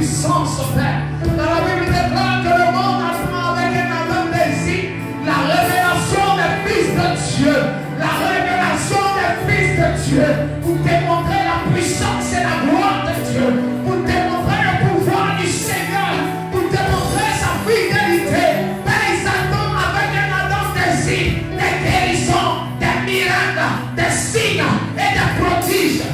puissance, Père. Dans la Bible déclare que le monde attend avec un ardent désir la révélation des fils de Dieu. La révélation des fils de Dieu. Pour démontrer la puissance et la gloire de Dieu. Pour démontrer le pouvoir du Seigneur. Pour démontrer sa fidélité. Père, ils attendent avec un ardent désir des guérisons, des miracles, des signes et des prodiges.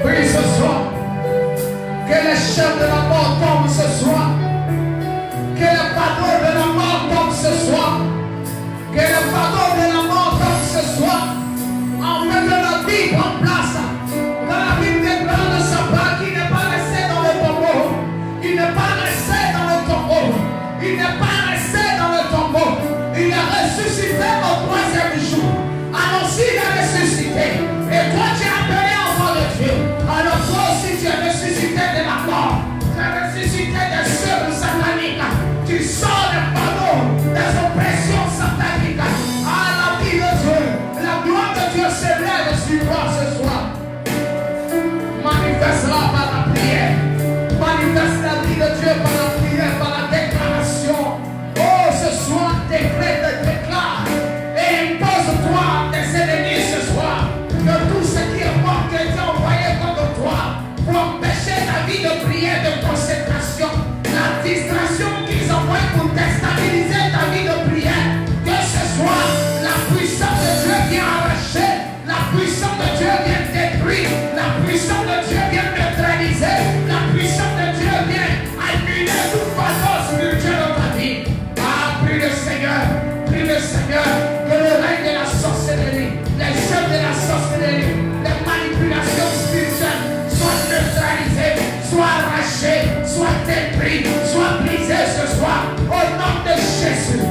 Prie ce soir. Que les chefs de la mort tombent ce soir. Que le fardeau de la mort tombe ce soir. Que le fardeau de la mort tombe ce soir. En fait que la vie prend place. Quand la Bible déclare de sa part qu'il n'est pas resté dans le tombeau. Il n'est pas resté dans le tombeau. Il n'est pas resté dans le tombeau. Il a ressuscité au troisième jour. Annoncé, il a ressuscité. Et toi, tu es appelé enfant de Dieu. Alors toi aussi, tu es ressuscité de la mort. Tu es ressuscité des œuvres sataniques. Tu sors des panneaux, des oppressions sataniques. Ah, la vie de Dieu, la gloire de Dieu s'élève sur toi ce soir. Manifeste-la par la prière. Manifeste la vie de Dieu par la prière, par la déclaration. Oh, ce soir, décrète, déclare. Et impose-toi tes ennemis ce soir. Que tout ce qui est mort qui a été envoyé contre toi pour empêcher ta vie de prière, de consécration, la distraction qu'ils envoient pour déstabiliser ta vie de prière, que ce soit la puissance de Dieu vient arracher, la puissance de Dieu vient détruire, la puissance de Dieu vient neutraliser, la puissance de Dieu vient annuler tout fardeau spirituel dans ta vie. Ah, prie le Seigneur, que le règne de la sorcellerie, les jeux de la sorcellerie, les manipulations spirituelles soient neutralisées, soient arrachées, soient détruites, soient brisées ce soir, au nom de Jésus.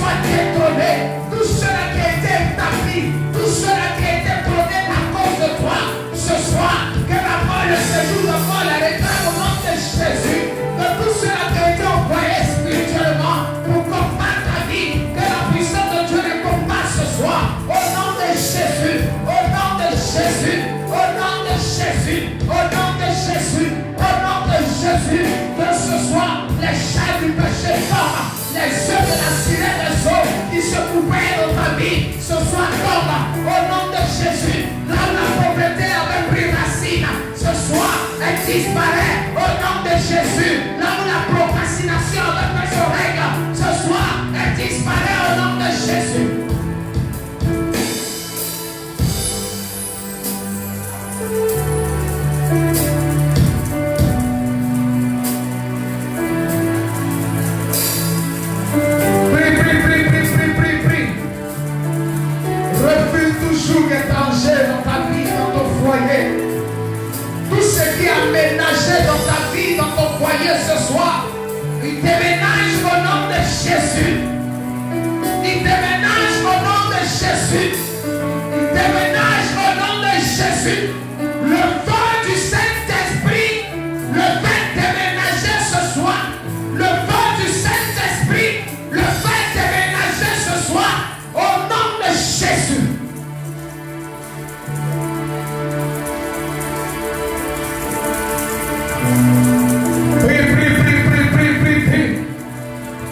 Détrôné, tout cela qui a été établi, tout cela qui a été prôné à cause de toi, ce soir, que la mort, le séjour de mort, la réclame au nom de Jésus, que tout cela qui a été envoyé spirituellement pour combattre ta vie, que la puissance de Dieu les combatte ce soir, au nom de Jésus, au nom de Jésus, au nom de Jésus, au nom de Jésus, au nom de Jésus, que ce soit les chaînes du péché tombent. Les œufs de la sirène des eaux qui se coupaient dans ta vie, ce soir tombe au nom de Jésus. Là où la pauvreté avait pris racine, ce soir elle disparaît au nom de Jésus. Là où la procrastination avait fait son règne, ce soir elle disparaît au nom de Jésus. Étranger dans ta vie, dans ton foyer. Tout ce qui a ménagé dans ta vie, dans ton foyer ce soir, il déménage au nom de Jésus. Il déménage au nom de Jésus. Il déménage au nom de Jésus. Le feu du Saint-Esprit, le fait déménager ce soir. Le feu du Saint-Esprit, le fait déménager ce soir au nom de Jésus.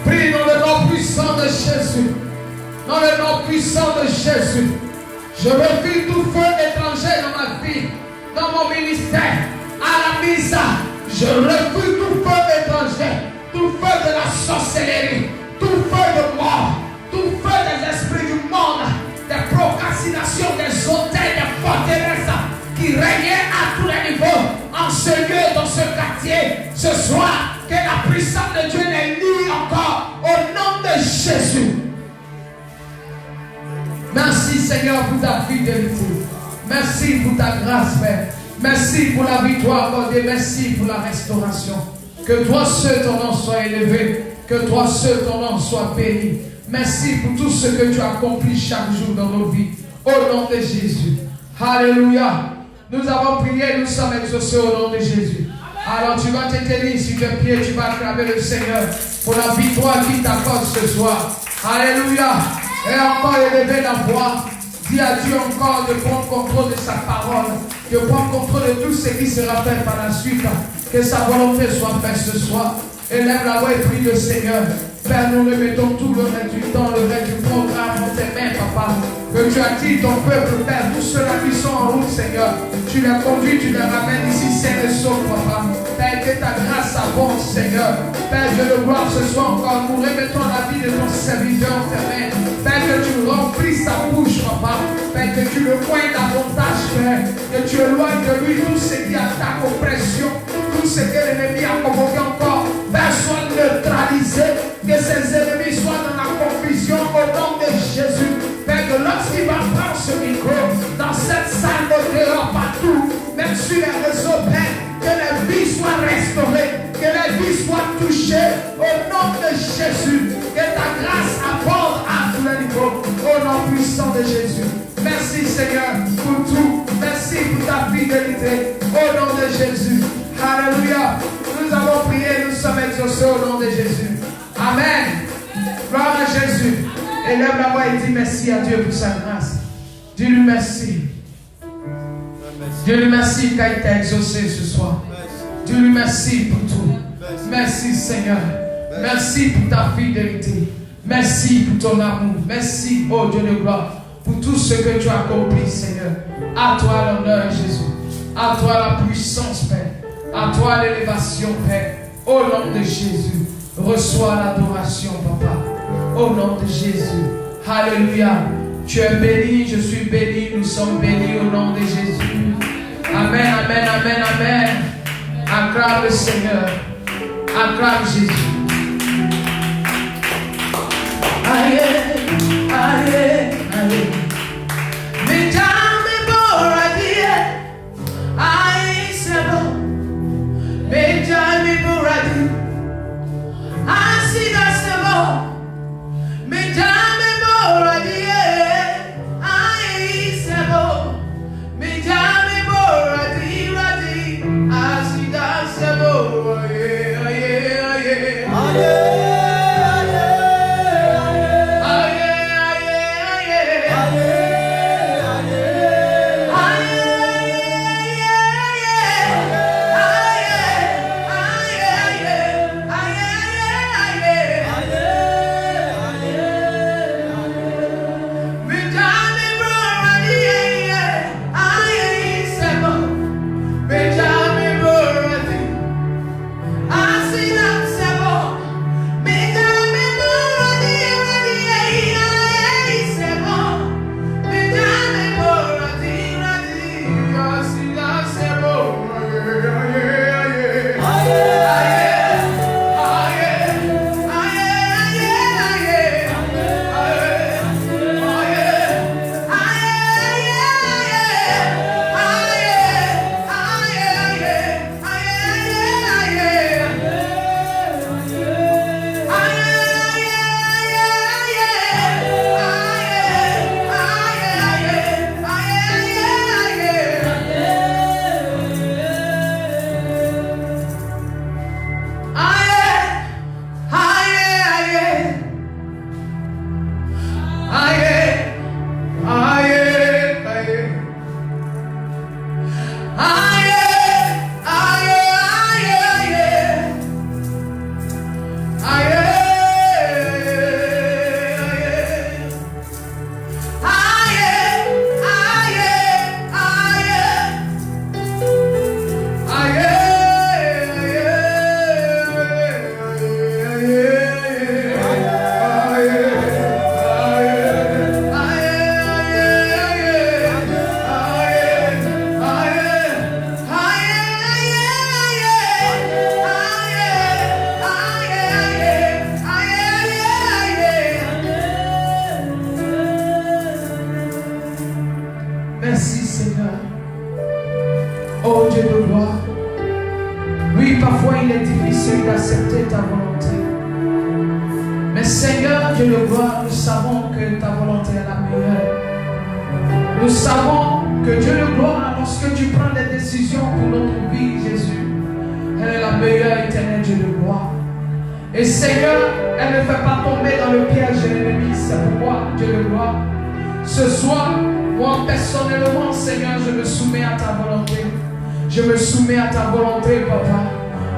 Prie dans le nom puissant de Jésus. Dans le nom puissant de Jésus. Je refuse tout feu étranger dans ma vie, dans mon ministère, à la misa. Je refuse tout feu étranger, tout feu de la sorcellerie, tout feu de mort, tout feu des esprits du monde, des procrastinations, des hôtels, des forteresses qui régnaient à tous les niveaux, en ce lieu, dans ce quartier. Ce soir, Que la puissance de Dieu les lie encore au nom de Jésus. Merci Seigneur pour ta fidélité. Merci pour ta grâce, Père. Merci pour la victoire accordée. Merci pour la restauration. Que toi seul ton nom soit élevé. Que toi seul ton nom soit béni. Merci pour tout ce que tu accomplis chaque jour dans nos vies. Au nom de Jésus. Alléluia. Nous avons prié, nous sommes exaucés au nom de Jésus. Alors tu vas te tenir sur tes pieds, tu vas acclamer le Seigneur pour la victoire qu'il t'accorde ce soir. Alléluia. Et encore élever la voix. Dis à Dieu encore de prendre contrôle de sa parole, de prendre contrôle de tout ce qui sera fait par la suite. Que sa volonté soit faite ce soir. Élève la voix et prie le Seigneur. Père, nous remettons tout le reste du temps, le reste du programme dans tes mains, Papa. Que tu as dit ton peuple, Père, tous ceux-là qui sont en route, Seigneur. Tu les conduis, tu les ramènes ici, sains et saufs, Papa. Père, que ta grâce abonde, Seigneur. Père, je le vois ce soir encore. Nous remettons la vie de ton serviteur en tes mains. Père, que tu remplisses sa bouche, Papa. Père, que tu le pointes davantage, Père. Que tu éloignes de lui tout ce qui attaque oppression, tout ce que l'ennemi a convoqué encore. Père, soit neutralisé. Que ses ennemis soient dans la confusion au nom de Jésus. Père, que lorsqu'il va prendre ce micro, dans cette salle de dehors, partout, même sur les réseaux, Père, que les vies soient restaurées, que les vies soient touchées au nom de Jésus. Que ta grâce aborde à tous les niveaux, au nom puissant de Jésus. Merci Seigneur pour tout. Merci pour ta fidélité, au nom de Jésus. Alléluia. Nous avons prié, nous sommes exaucés au nom de Jésus. Amen. Gloire à Jésus. Élève la voix et dis merci à Dieu pour sa grâce. Dis-lui merci. Dis-lui merci car il t'a exaucé ce soir. Dis-lui merci pour tout. Merci Seigneur. Merci pour ta fidélité. Merci pour ton amour. Merci, oh Dieu de gloire, pour tout ce que tu as accompli, Seigneur. À toi l'honneur, Jésus. À toi la puissance, Père. À toi l'élévation, Père. Au nom de Jésus. Reçois l'adoration, Papa. Au nom de Jésus. Alléluia. Tu es béni, je suis béni, nous sommes bénis au nom de Jésus. Amen, amen, amen, amen. Acclame le Seigneur. Acclame Jésus. Aïe, aïe, aïe. Mais jamais pour dire, aïe, c'est bon. Mais jamais pour dire. Ainsi dans ce mot, mais jamais pour dire, aïe c'est beau, mais jamais pour dire, ainsi dans ce mot, aïe, aïe, aïe, aïe, aïe, aïe, aïe, aïe, aïe. Oh Dieu de gloire. Oui, parfois il est difficile d'accepter ta volonté. Mais Seigneur Dieu de gloire, nous savons que ta volonté est la meilleure. Nous savons que Dieu de gloire, lorsque tu prends des décisions pour notre vie, Jésus, elle est la meilleure, éternelle Dieu de gloire. Et Seigneur, elle ne fait pas tomber dans le piège de l'ennemi. C'est pourquoi, Dieu de gloire, ce soir, moi personnellement, Seigneur, je me soumets à ta volonté. Je me soumets à ta volonté, Papa.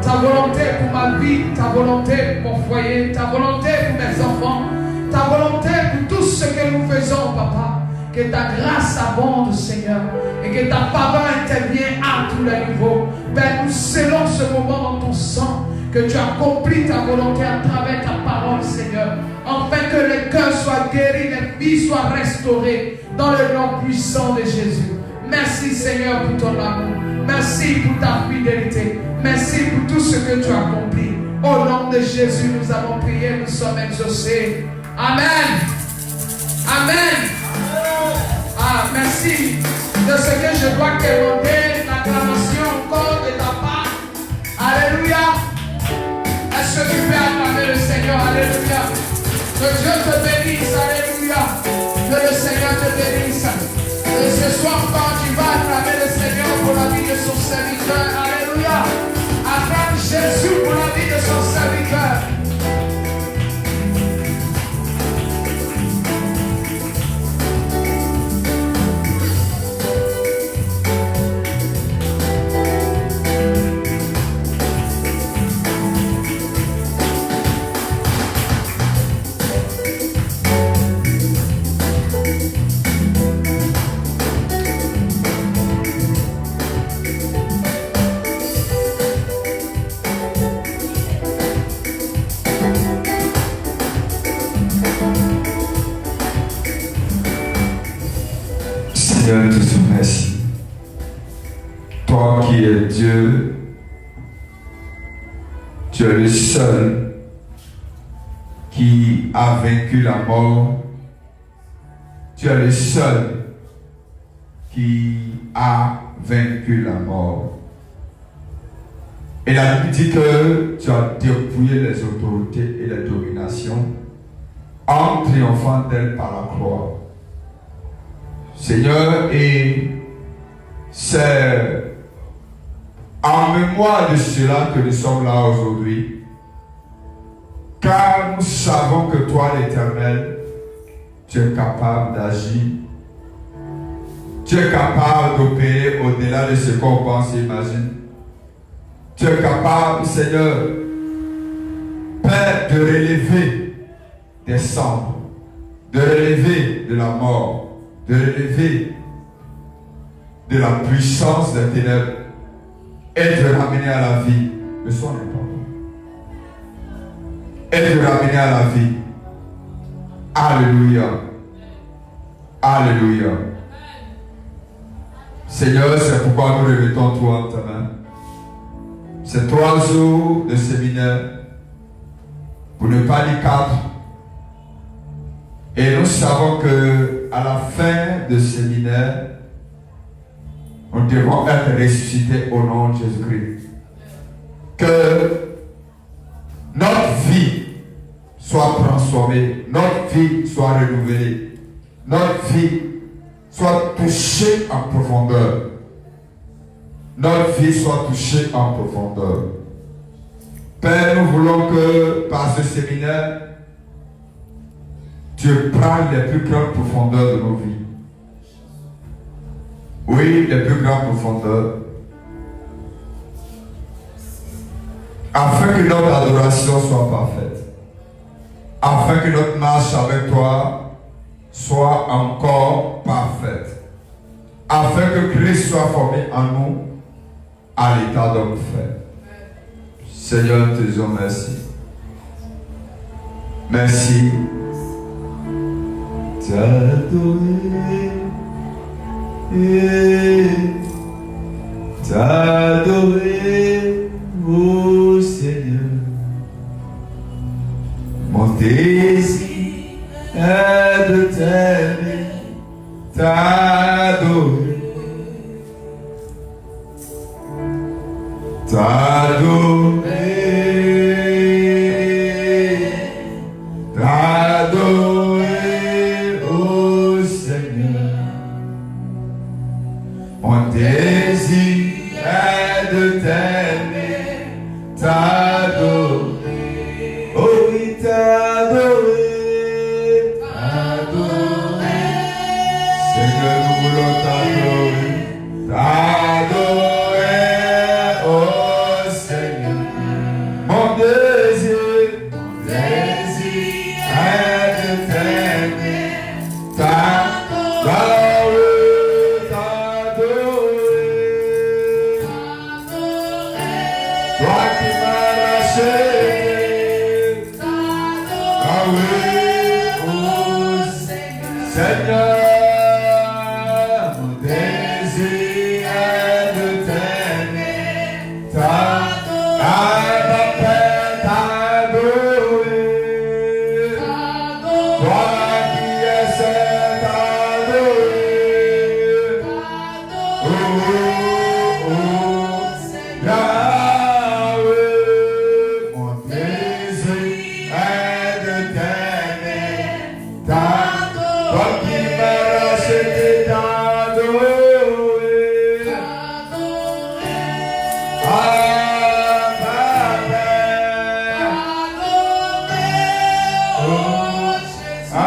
Ta volonté pour ma vie, ta volonté pour mon foyer, ta volonté pour mes enfants, ta volonté pour tout ce que nous faisons, Papa. Que ta grâce abonde, Seigneur, et que ta faveur intervienne à tous les niveaux. Père, nous scellons ce moment dans ton sang, que tu accomplis ta volonté à travers ta parole, Seigneur, afin que les cœurs soient guéris, les vies soient restaurées dans le nom puissant de Jésus. Merci, Seigneur, pour ton amour. Merci pour ta fidélité. Merci pour tout ce que tu as accompli. Au nom de Jésus, nous avons prié, nous sommes exaucés. Amen. Amen. Ah, merci de ce que je dois demander l'acclamation encore de ta part. Alléluia. Est-ce que tu peux acclamer le Seigneur? Alléluia. Que Dieu te bénisse. Alléluia. Que le Seigneur te bénisse. Et ce soir, quand tu vas acclamer le Seigneur pour la vie de son serviteur, alléluia. Acclame Jésus pour la vie de son serviteur. Seigneur, te remercie. Toi qui es Dieu, tu es le seul qui a vaincu la mort. Tu es le seul qui a vaincu la mort. Et la Bible dit que tu as dépouillé les autorités et les dominations en triomphant d'elles par la croix. Seigneur, et c'est en mémoire de cela que nous sommes là aujourd'hui, car nous savons que toi, l'Éternel, tu es capable d'agir, tu es capable d'opérer au-delà de ce qu'on pense et imagine. Tu es capable, Seigneur, Père, de relever des cendres, de relever de la mort, de relever de la puissance des ténèbres et de ramener à la vie le son important. Et de ramener à la vie. Alléluia. Alléluia. Seigneur, c'est pourquoi nous remettons toi en ta main. Ces 3 jours de séminaire, pour ne pas dire 4. Et nous savons que à la fin de ce séminaire, nous devons être ressuscités au nom de Jésus-Christ. Que notre vie soit transformée, notre vie soit renouvelée, notre vie soit touchée en profondeur. Notre vie soit touchée en profondeur. Père, nous voulons que par ce séminaire, tu prends les plus grandes profondeurs de nos vies. Oui, les plus grandes profondeurs. Afin que notre adoration soit parfaite. Afin que notre marche avec toi soit encore parfaite. Afin que Christ soit formé en nous à l'état d'homme fait. Seigneur, te disons merci. Merci. T'adorer, t'adorer, ô Seigneur. Mon désir est de t'aimer, t'adorer. t'adorer, oh Seigneur. Mon désir est de t'aimer, t'adorer, oh oui, t'adorer, t'adorer. Seigneur, nous voulons t'adorer, t'adorer, oh Seigneur. Mon désir est de t'aimer, t'adorer, t'adorer. Toi qui m'as lâché, ah oui, oh Seigneur. Mon désir est de t'aimer, t'adorer. Toi qui es saint, t'adorer. Oh, oh, Yahweh. Mon désir est de t'aimer, toi qui m'as racheté, t'adorer. Ah, Papa. Oh, ah,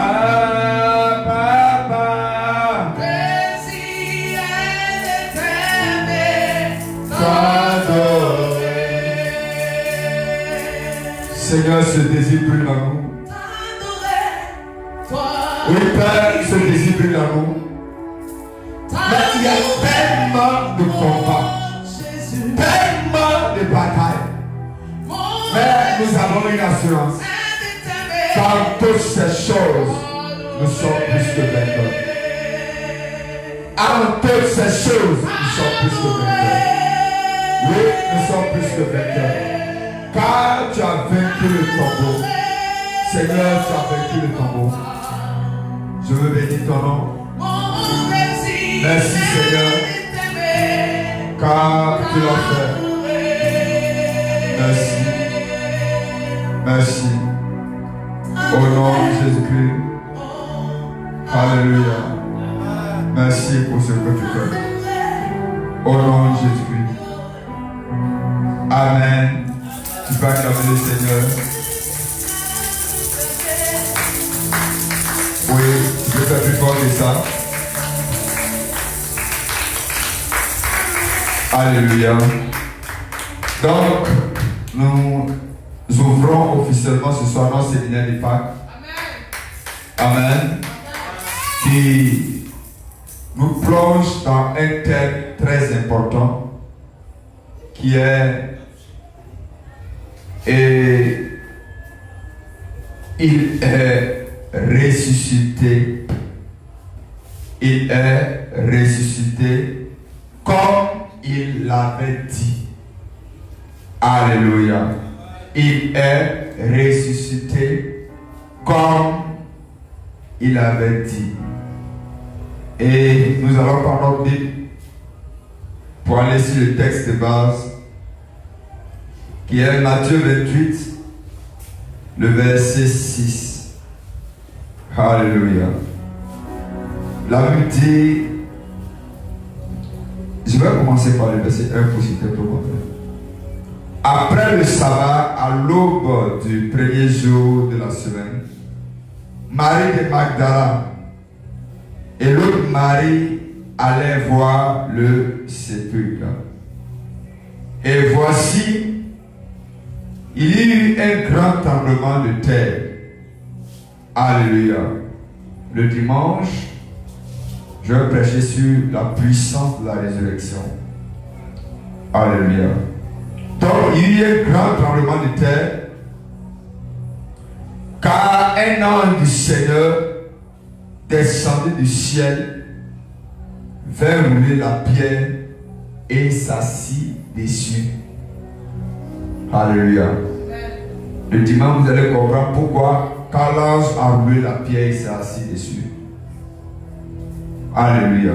Papa. Seigneur, ce désir brûle en nous. Oui, Père, ce désir brûle en nous. Mais il y a tellement de combats, tellement de batailles. Mais nous avons une assurance. Dans toutes ces choses, nous sommes plus que vainqueurs. En toutes ces choses, nous sommes plus que vainqueurs. Oui, nous sommes plus que vainqueurs. Car tu as vaincu le tombeau. Seigneur, tu as vaincu le tombeau. Je veux bénir ton nom. Merci Seigneur, car tu l'as fait. Merci. Merci. Au nom de Jésus-Christ. Alléluia. Merci pour ce que tu fais. Au nom de Jésus-Christ. Amen. Tu peux acclamer le Seigneur. Oui, tu peux faire plus fort que ça. Alléluia. Donc, nous ouvrons officiellement ce soir notre séminaire de Pâques. Amen. Qui nous plonge dans un thème très important qui est il est ressuscité. Il est ressuscité comme il l'avait dit. Alléluia. Il est ressuscité comme il avait dit. Et nous allons prendre notre Bible pour aller sur le texte de base qui est Matthieu 28, le verset 6. Alléluia. La Bible dit, je vais commencer par le verset 1 pour citer pour moi. Après le sabbat, à l'aube du premier jour de la semaine, Marie de Magdala et l'autre Marie allaient voir le sépulcre. Et voici, il y eut un grand tremblement de terre. Alléluia. Le dimanche, je vais prêcher sur la puissance de la résurrection. Alléluia. Donc, il y a eu un grand tremblement de terre, car un ange du Seigneur descendit du ciel, vint rouler la pierre et s'assit dessus. Alléluia. Le dimanche, vous allez comprendre pourquoi, quand l'ange a roulé la pierre, il s'est assis dessus. Alléluia.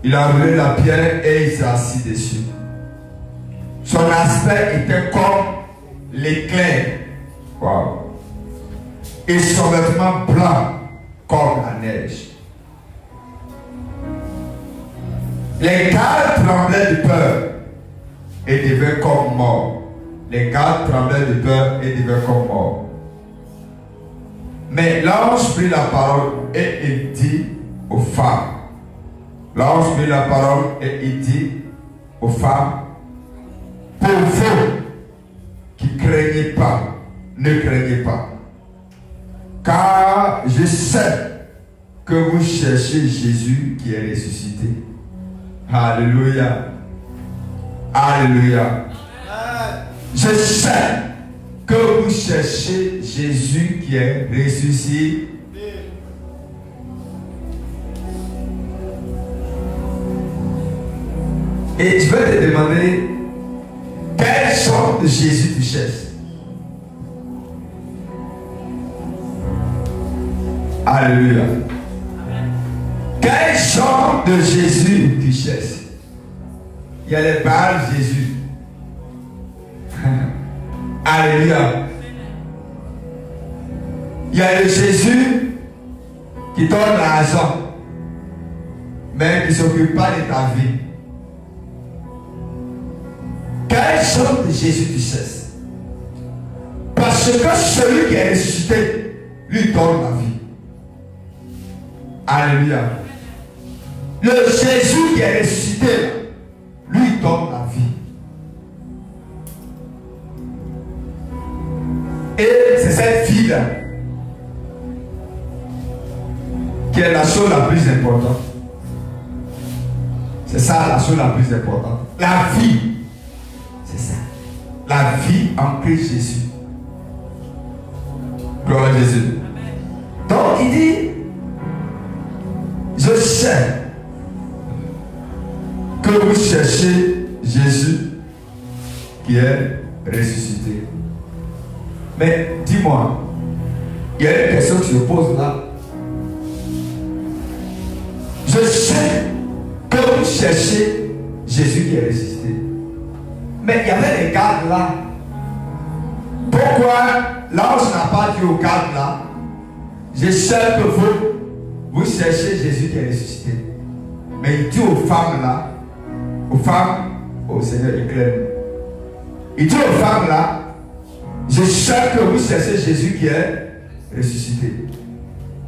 Il a roulé la pierre et il s'est assis dessus. Son aspect était comme l'éclair. Wow. Et son vêtement blanc comme la neige. Les gardes tremblaient de peur et devenaient comme morts. Les gardes tremblaient de peur et devenaient comme morts. Mais l'ange prit la parole et il dit aux femmes. L'ange prit la parole et il dit aux femmes, pour vous qui ne craignez pas, ne craignez pas. Car je sais que vous cherchez Jésus qui est ressuscité. Alléluia. Alléluia. Je sais que vous cherchez Jésus qui est ressuscité. Et je vais te demander quel genre de Jésus tu cherches. Alléluia. Quel genre de Jésus tu cherches? Il y a les Baal Jésus. Alléluia. Il y a le Jésus qui donne l'argent, mais qui ne s'occupe pas de ta vie. Quel genre de Jésus tu cherches? Parce que celui qui est ressuscité lui donne la vie. Alléluia. Le Jésus qui est ressuscité lui donne la vie. Et c'est cette vie-là qui est la chose la plus importante. C'est ça la chose la plus importante. La vie. C'est ça. La vie en Christ Jésus. Gloire à Jésus. Donc il dit, je sais que vous cherchez Jésus qui est ressuscité. Mais dis-moi, il y a une question qui se pose là. Je sais que vous cherchez Jésus qui est ressuscité. Mais il y avait des gardes là. Pourquoi l'ange n'a pas dit aux gardes là, je sais que vous cherchez Jésus qui est ressuscité. Mais il dit aux femmes là, aux femmes, au Seigneur éclaire. Il dit aux femmes là, je sais que vous cherchez Jésus qui est ressuscité.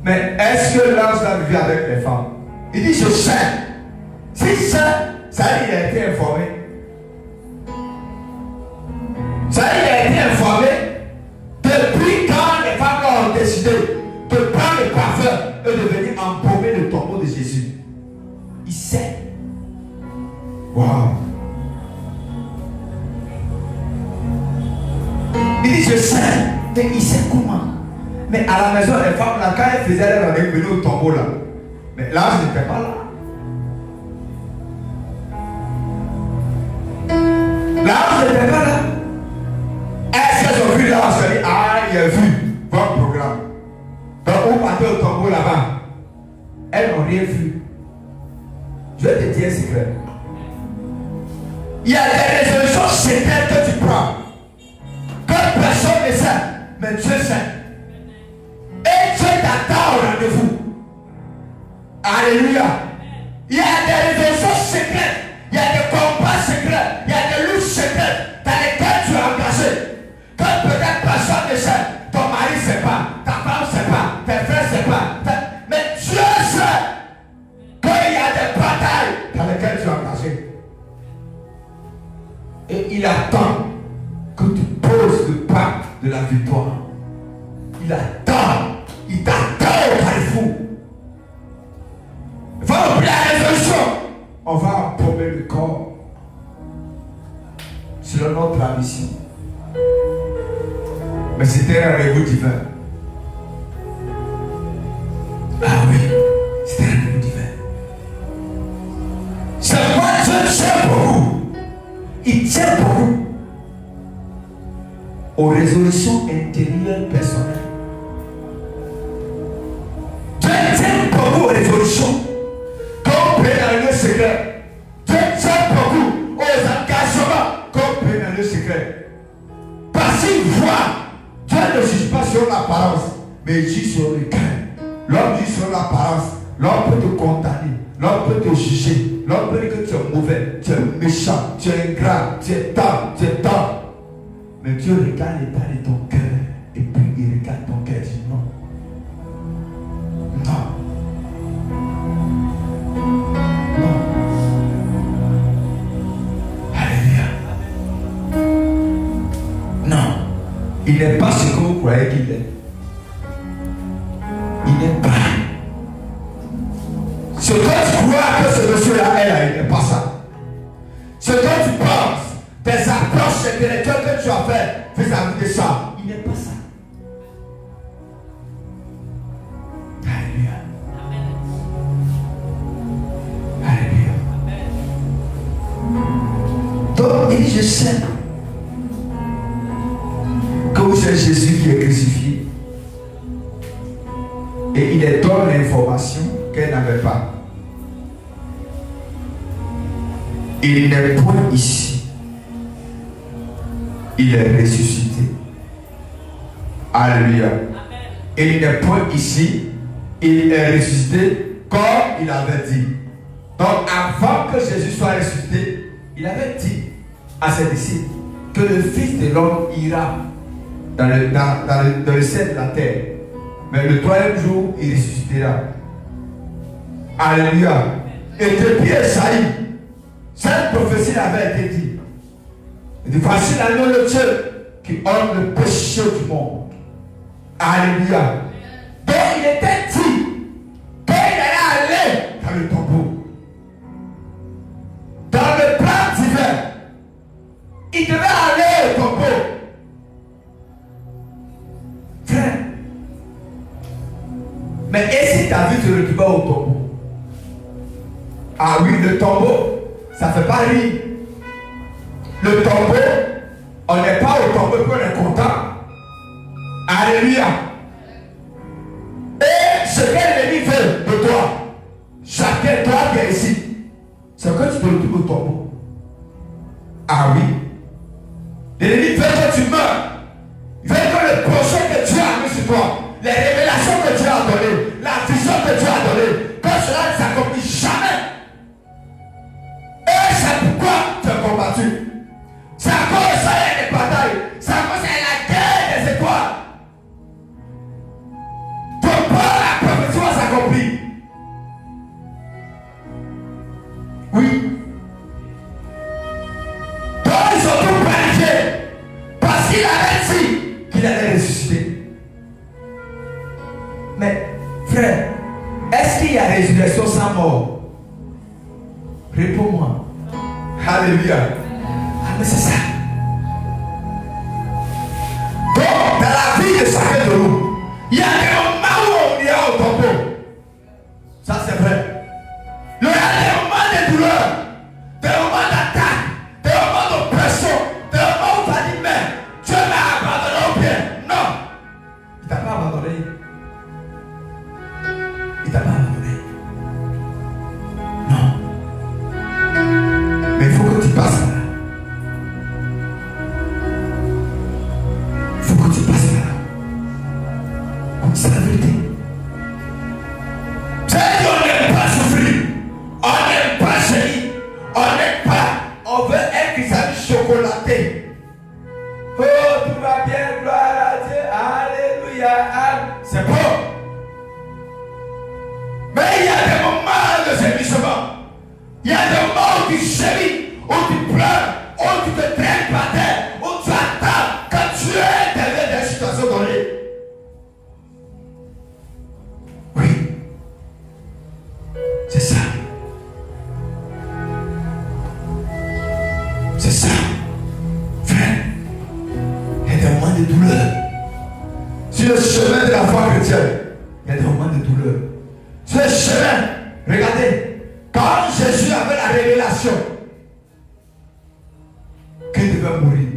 Mais est-ce que l'ange a vu avec les femmes? Il dit je sais. Si ça veut dire qu'il a été informé. Ça veut dire qu'il a été informé depuis quand les femmes ont décidé de prendre le parfum et de venir embaumer le tombeau de Jésus. Il sait. Waouh. Il dit je sais, mais il sait comment. Mais à la maison, les femmes là, quand elles faisaient leur rendez-vous, venaient au tombeau là. Mais l'ange n'était pas là. L'ange n'était pas là. Est-ce qu'elles ont vu l'ange? Elle dit, ah, il a vu votre programme. Donc vous partez au tombeau là-bas. Elles n'ont rien vu. Je vais te dire un secret. Il y a des résolutions secrètes que tu prends. Que personne ne sait, mais Dieu sait. Et Dieu t'attend au rendez-vous. Alléluia. Il y a des résolutions secrètes. Il y a des combats secrets. Il y a des luttes secrètes dans lesquelles tu es engagé. Que peut-être personne ne sait. Ton mari ne sait pas. Ta femme ne sait pas. Tes frères ne sait pas. Mais Dieu sait qu'il y a des batailles dans lesquelles tu es engagé. Et il attend que tu poses le pas de la victoire. Il attend. Il t'attend au carrefour. Il faut oublier la résolution. On va embaumer le corps selon notre mission. Mais c'était un rendez-vous divin. Ah oui, c'était un rendez-vous divin. C'est moi, Dieu tient beaucoup. Il tient beaucoup aux résolutions intérieures personnelles. Dieu tient beaucoup aux résolutions. Qu'on peut dans le secret. Dieu tient beaucoup aux engagements qu'on peut l'apparence, mais il gît sur le cœur. L'homme gît sur l'apparence. L'homme peut te condamner. L'homme peut te juger. L'homme peut dire que tu es mauvais, tu es méchant, tu es ingrat, tu es tant, tu es tant. Mais Dieu regarde l'état de ton cœur. Et puis il regarde ton cœur et dit non. Non. Non. Alléluia. Non. Il n'est pas ce que vous croyez qu'il est. Il n'est pas. Ce que tu crois que ce monsieur-là est là, il n'est pas ça. Ce que tu penses, tes approches intellectuelles que tu as fait vis-à-vis de ça, il n'est pas ça. Alléluia. Alléluia. Donc, il dit, je sais que vous êtes Jésus qui est crucifié. Et il est donne l'information qu'elle n'avait pas. Il n'est point ici. Il est ressuscité. Alléluia. Et il n'est point ici. Il est ressuscité comme il avait dit. Donc avant que Jésus soit ressuscité, il avait dit à ses disciples que le Fils de l'homme ira dans le ciel de la terre. Mais le troisième jour, il ressuscitera. Alléluia. Et depuis Esaïe, cette prophétie avait été dite. Il dit, voici l'agneau de Dieu qui ôte le péché du monde. Alléluia. Donc il était dit qu'il allait aller dans le tombeau. Dans le plan divin, il devait aller au tombeau. Frère. Mais et si David se retrouvait au tombeau? Ah oui, le tombeau, ça ne fait pas rire. Le tombeau, on n'est pas au tombeau pour être content. Alléluia. Et ce que l'ennemi veut de toi, chacun toi qui est ici, c'est que tu te retrouves au tombeau. Ah oui. L'ennemi veut que tu meurs. Il veut que le projet que Dieu a mis sur toi, les révélations que Dieu a données, la vision que Dieu a donnée, que cela ne s'accomplisse jamais. Et c'est pourquoi tu as combattu. C'est à cause de ça il y a des batailles. C'est à cause de la guerre des étoiles. Pour pas la prophétie va s'accomplir. Oui. Donc ils ont tout planifié. Parce qu'il avait dit qu'il allait ressusciter. Mais, frère, est-ce qu'il y a résurrection sans mort? Réponds-moi. Alléluia. Ah, mais c'est ça. Donc, dans la vie de chacun de nous, il y a des moments où on ira au tombeau. Ça, c'est vrai. Il y a des moments de douleur, des moments d'attaque, des moments d'oppression, des moments où tu as dit, mais Dieu m'a abandonné au pied. Non. Il ne t'a pas abandonné. Il ne t'a pas abandonné. Non. Mais il faut que tu passes par là. Il faut que tu passes par là. C'est la vérité. C'est qu'on n'aime pas souffrir. On n'aime pas gérir. On n'aime pas. On veut être chrysalide chocolaté. Oh, tout va bien, gloire à Dieu. Alléluia. C'est bon. Mais il y a des moments de gémissement. Il y a des moments où tu gémis, où tu pleures, où tu te traînes par terre, où tu attends que tu es derrière des situations données. Oui. C'est ça. C'est ça. Frère, il y a des moments de douleur. Sur le chemin de la foi chrétienne, il y a des moments de douleur. Sur le chemin, regardez, quand Jésus avait la révélation qu'il devait mourir,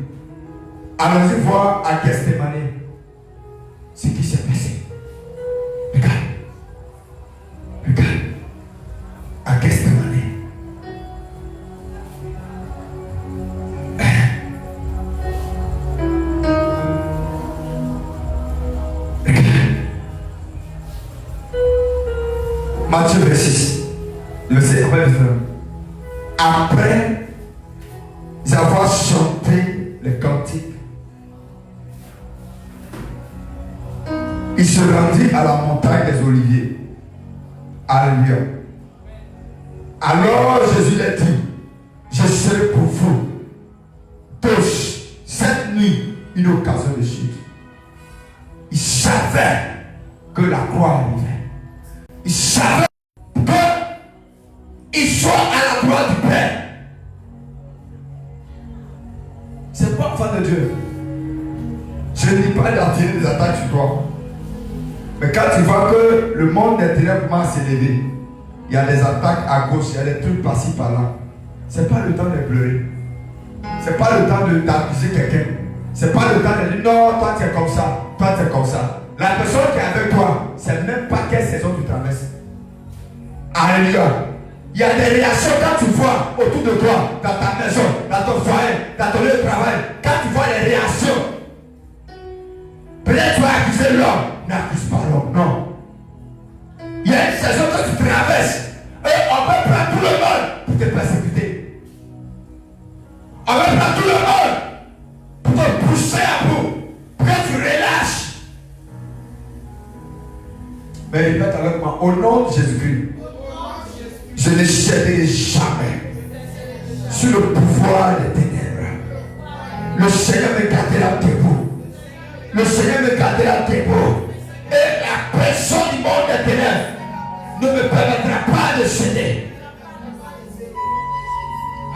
allons-y voir à Gethsémane ce qui s'est passé. Regarde. Regarde. À Gethsémane. Matthieu 26, verset 29. Après avoir chanté les cantiques, il se rendit à la montagne des Oliviers. Alléluia. Alors Jésus leur dit, je serai pour vous tous cette nuit une occasion de chute. Il savait que la croix arrivait. Il savait qu'il soit à la gloire du Père. C'est pas enfant de Dieu. Je ne dis pas d'attirer des attaques sur toi. Mais quand tu vois que le monde des ténèbres commence à s'élever, il y a des attaques à gauche, il y a des trucs par-ci par-là. C'est pas le temps de pleurer. C'est pas le temps d'accuser quelqu'un. C'est pas le temps de dire non, toi tu es comme ça, toi tu es comme ça. La personne qui est avec toi, c'est même pas quelle saison tu traverses. Alléluia. Il y a des réactions quand tu vois autour de toi, dans ta maison, dans ton foyer, dans ton lieu de travail. Quand tu vois les réactions, peut-être tu vas accuser l'homme. N'accuse pas l'homme, non. Il y a une saison que tu traverses et on peut prendre tout le monde pour te persécuter. On va prendre tout le monde pour te pousser à bout, pour que tu relâches. Mais répète avec moi, au nom de Jésus-Christ, je ne céderai jamais sur le pouvoir des ténèbres. Le Seigneur me gardera debout. Le Seigneur me gardera debout. Et la pression du monde des ténèbres ne me permettra pas de céder.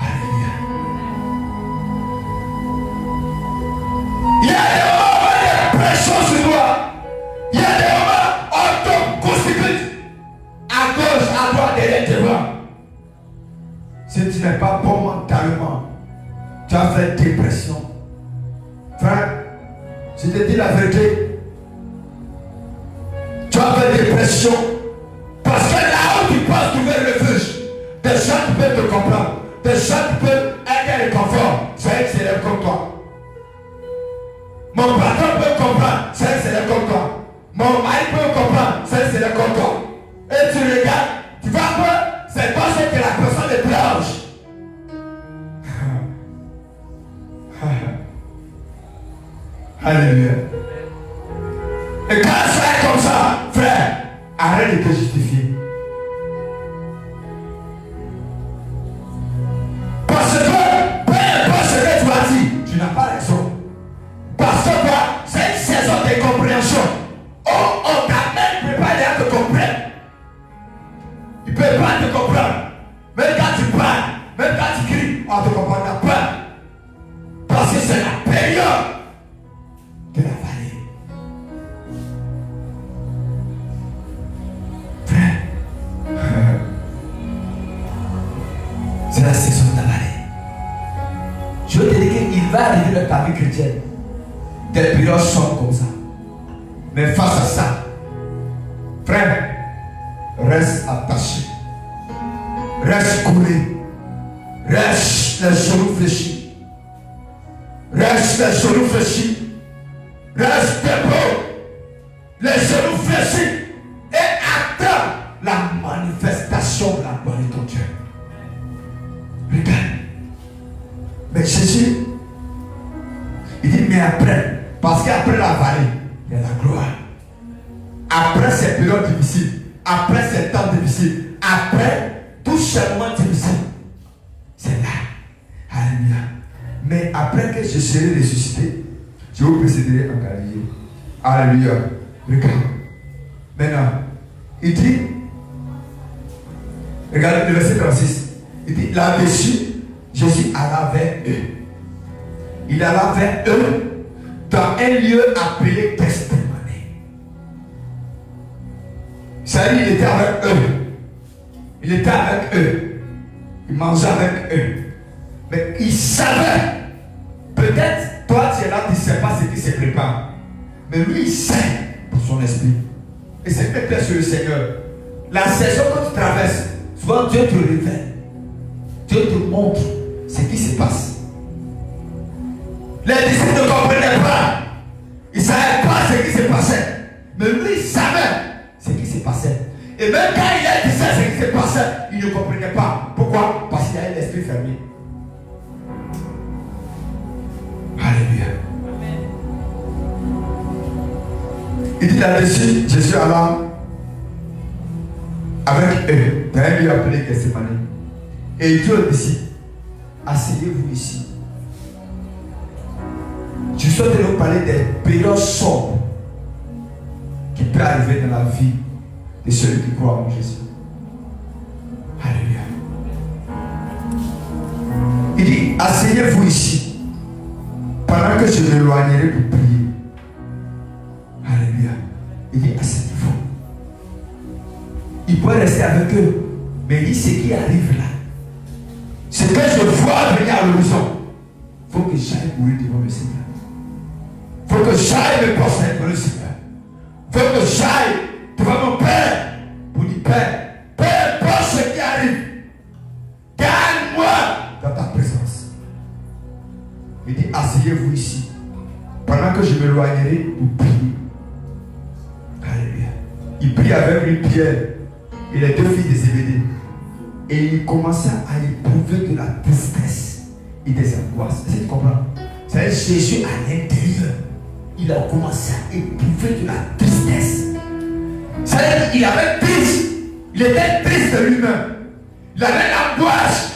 Alléluia. Il y a des moments où il y a des pressions sur toi. Il y a des moments où on te consécute. À gauche, à droite, derrière, devant. Si tu n'es pas bon mentalement, tu as fait dépression. Frère, je te dis la vérité. Tu as fait dépression. Parce que là où tu penses trouver refuge, des gens qui peuvent te comprendre, des gens qui peuvent aider le confort, c'est un célèbre comme toi. Mon patron peut comprendre, c'est un célèbre comme toi. Mon mari peut comprendre, c'est un célèbre comme toi. Et tu regardes, tu vois que c'est parce que la personne est blanche. Alléluia. Et quand ça est comme ça, frère, arrête de te justifier. Parce que, peu importe ce que tu as dit, tu n'as pas raison. Parce que quoi, c'est une saison de compréhension. On t'a même préparé à te comprendre. Il ne peut pas te comprendre. Même quand tu parles, même quand tu cries, on te comprendra pas. Parce que c'est la période de la vallée. Frère, c'est la saison de la vallée. Je veux te dire qu'il va arriver dans ta vie chrétienne des périodes sombres comme ça. Mais face à ça, frère, reste attaché. Reste coulé. Reste les genoux fléchis. Reste les genoux fléchis. Reste debout. Les genoux fléchis. Et attends la manifestation de la gloire de ton Dieu. Regarde. Mais Jésus, il dit, mais après, parce qu'après la vallée, il y a la gloire. Après ces périodes difficiles, après ces temps difficiles, après tout changement difficile, c'est là. Alléluia. Mais après que je serai ressuscité, je vous précéderai en Galilée. Alléluia. Regarde. Maintenant, il dit, regardez le verset 36. Il dit, là-dessus, Jésus alla vers eux. Il alla vers eux dans un lieu appelé Gethsémani. C'est-à-dire, il était avec eux. Il était avec eux. Il mangeait avec eux. Mais il savait. Peut-être, toi, tu es là, tu ne sais pas ce qui se prépare. Mais lui, il sait pour son esprit. Et c'est peut-être sur le Seigneur. La saison que tu traverses, souvent Dieu te révèle. Dieu te montre ce qui se passe. Les disciples ne comprenaient pas. Ils ne savaient pas ce qui se passait. Mais lui, il savait ce qui se passait. Et même quand il est Il dit là-dessus, Jésus alla avec eux, dans un lieu appelé Gethsemane. Et il dit aux disciples, asseyez-vous ici. Je suis en train de vous parler des périodes sombres qui peuvent arriver dans la vie de celui qui croit en Jésus. Alléluia. Il dit, asseyez-vous ici pendant que je m'éloignerai pour prier. Alléluia. Il dit, asseyez-vous. Il pourrait rester avec eux, mais il dit, ce qui arrive là, ce que je vois venir à l'horizon, il faut que j'aille mourir devant le Seigneur. Il faut que j'aille me prosterner devant le Seigneur. Il faut que j'aille devant mon Père pour dire, Père, peu importe ce qui arrive, garde-moi dans ta présence. Il dit, asseyez-vous ici pendant que je m'éloignerai pour prier. Alléluia. Il prie avec lui Pierre et les deux filles de Zébédée. Et il commença à éprouver de la tristesse et des angoisses. Est-ce que tu comprends? C'est Jésus à l'intérieur. Il a commencé à éprouver de la tristesse. C'est-à-dire qu'il avait triste. Il était triste de lui-même. Il avait l'angoisse.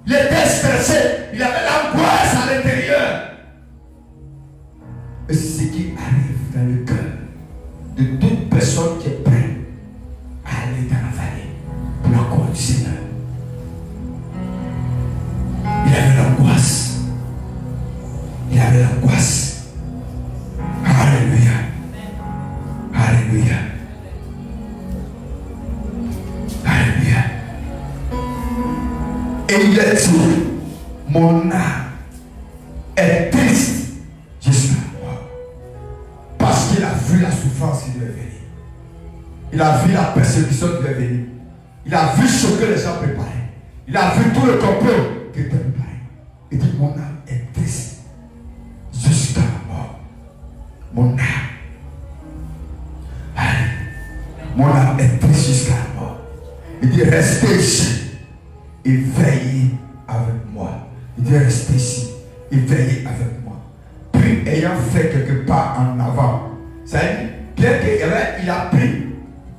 Il était stressé. Il avait l'angoisse à l'intérieur. Et c'est ce qui arrive dans le cœur de toute personne qui est prête à aller dans la vallée pour la gloire du Seigneur. Il avait l'angoisse. Il avait l'angoisse. Alléluia. Alléluia. Alléluia. Et il a dit, mon âme est triste jusqu'à la mort. Parce qu'il a vu la souffrance qui devait venir. Il a vu la persécution qui devait venir. Il a vu ce que les gens préparaient. Il a vu tout le complot qui était préparé. Il dit, mon âme est triste jusqu'à la mort. Mon âme. Allez. Mon âme est triste jusqu'à la mort. Il dit, restez ici et veillez avec moi. Il dit, restez ici et veillez avec moi. Puis, ayant fait quelque part en avant, c'est-à-dire, Pierre, il a pris